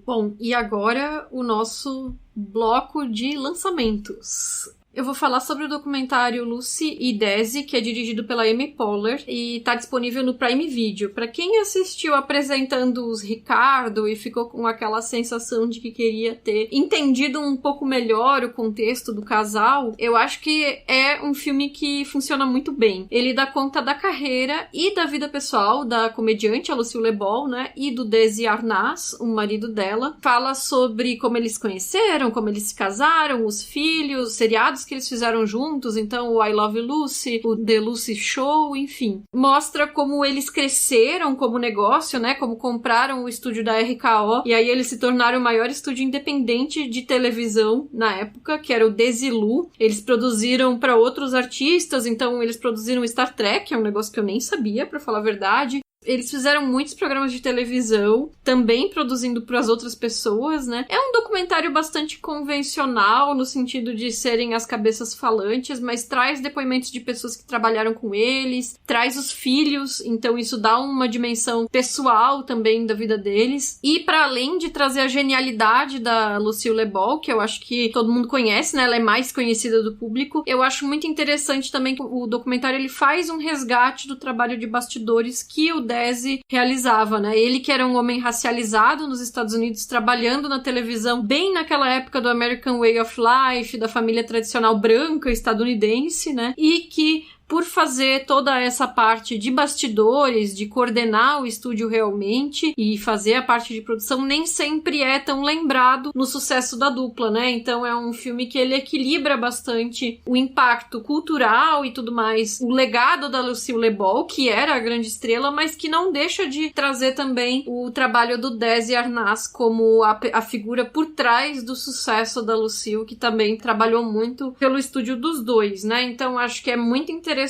Bom, e agora o nosso bloco de lançamentos. Eu vou falar sobre o documentário Lucy e Daisy, que é dirigido pela Amy Poehler e tá disponível no Prime Video. Pra quem assistiu Apresentando os Ricardo e ficou com aquela sensação de que queria ter entendido um pouco melhor o contexto do casal, eu acho que é um filme que funciona muito bem. Ele dá conta da carreira e da vida pessoal da comediante, a Lucille Ball, né, e do Desi Arnaz, o marido dela. Fala sobre como eles se conheceram, como eles se casaram, os filhos, os seriados que eles fizeram juntos, então o I Love Lucy, o The Lucy Show, enfim. Mostra como eles cresceram como negócio, né, como compraram o estúdio da RKO, e aí eles se tornaram o maior estúdio independente de televisão na época, que era o Desilu. Eles produziram para outros artistas, então eles produziram Star Trek, é um negócio que eu nem sabia, pra falar a verdade. Eles fizeram muitos programas de televisão, também produzindo para as outras pessoas, né? É um documentário bastante convencional, no sentido de serem as cabeças falantes, mas traz depoimentos de pessoas que trabalharam com eles, traz os filhos, então isso dá uma dimensão pessoal também da vida deles. E para além de trazer a genialidade da Lucille LeBall, que eu acho que todo mundo conhece, né? Ela é mais conhecida do público, eu acho muito interessante também que o documentário ele faz um resgate do trabalho de bastidores que o Desi realizava, né? Ele que era um homem racializado nos Estados Unidos, trabalhando na televisão bem naquela época do American Way of Life, da família tradicional branca estadunidense, né? E que por fazer toda essa parte de bastidores, de coordenar o estúdio realmente e fazer a parte de produção, nem sempre é tão lembrado no sucesso da dupla, né? Então é um filme que ele equilibra bastante o impacto cultural e tudo mais, o legado da Lucille LeBall, que era a grande estrela, mas que não deixa de trazer também o trabalho do Desi Arnaz como a figura por trás do sucesso da Lucille, que também trabalhou muito pelo estúdio dos dois, né? Então acho que é muito interessante.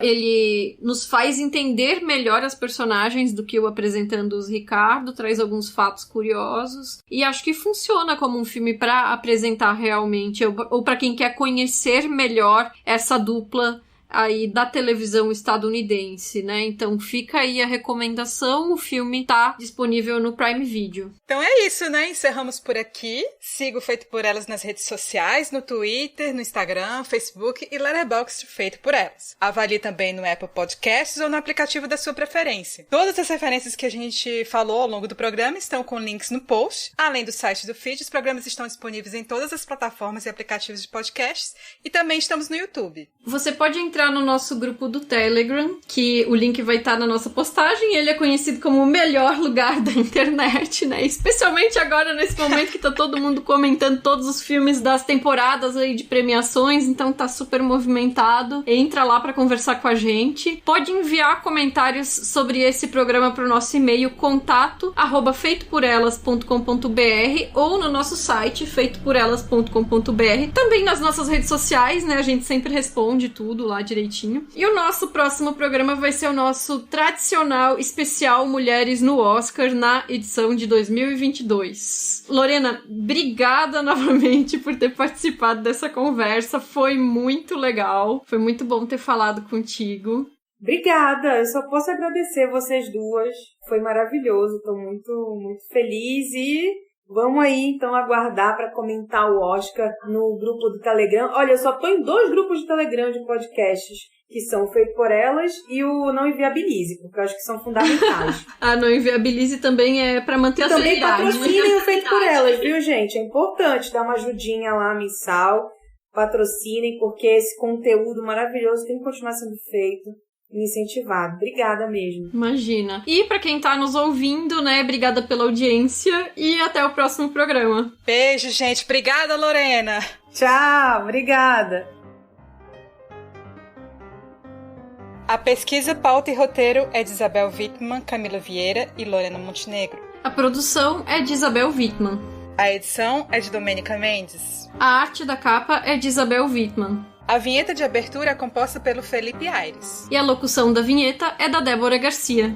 Ele nos faz entender melhor as personagens do que o Apresentando-os Ricardo, traz alguns fatos curiosos e acho que funciona como um filme para apresentar realmente, ou para quem quer conhecer melhor essa dupla aí da televisão estadunidense, né? Então fica aí a recomendação, o filme tá disponível no Prime Video. Então é isso, né? Encerramos por aqui. Siga o Feito por Elas nas redes sociais, no Twitter, no Instagram, Facebook e Letterboxd Feito por Elas. Avalie também no Apple Podcasts ou no aplicativo da sua preferência. Todas as referências que a gente falou ao longo do programa estão com links no post. Além do site do feed, os programas estão disponíveis em todas as plataformas e aplicativos de podcasts e também estamos no YouTube. Você pode entrar no nosso grupo do Telegram, que o link vai estar na nossa postagem. Ele é conhecido como o melhor lugar da internet, né? Especialmente agora, nesse momento que tá todo mundo comentando todos os filmes das temporadas aí de premiações, então tá super movimentado. Entra lá pra conversar com a gente. Pode enviar comentários sobre esse programa pro nosso e-mail contato@feitoporelas.com.br ou no nosso site feitoporelas.com.br. Também nas nossas redes sociais, né? A gente sempre responde tudo lá direitinho. E o nosso próximo programa vai ser o nosso tradicional especial Mulheres no Oscar na edição de 2022. Lorena, obrigada novamente por ter participado dessa conversa. Foi muito legal. Foi muito bom ter falado contigo. Obrigada, eu só posso agradecer vocês duas. Foi maravilhoso, tô muito, muito feliz e vamos aí, então, aguardar para comentar o Oscar no grupo do Telegram. Olha, eu só tô em 2 grupos de Telegram de podcasts, que são o Feito por Elas e o Não Inviabilize, porque eu acho que são fundamentais. A Não Inviabilize também é para manter a também seriedade. Também patrocinem o Feito por Elas, viu, gente? É importante dar uma ajudinha lá mensal. Patrocinem, porque esse conteúdo maravilhoso tem que continuar sendo feito. Incentivado. Obrigada mesmo. Imagina. E pra quem tá nos ouvindo, né, obrigada pela audiência e até o próximo programa. Beijo, gente. Obrigada, Lorena. Tchau, obrigada. A pesquisa, pauta e roteiro é de Isabel Wittmann, Camila Vieira e Lorena Montenegro. A produção é de Isabel Wittmann. A edição é de Domênica Mendes. A arte da capa é de Isabel Wittmann. A vinheta de abertura é composta pelo Felipe Aires. E a locução da vinheta é da Débora Garcia.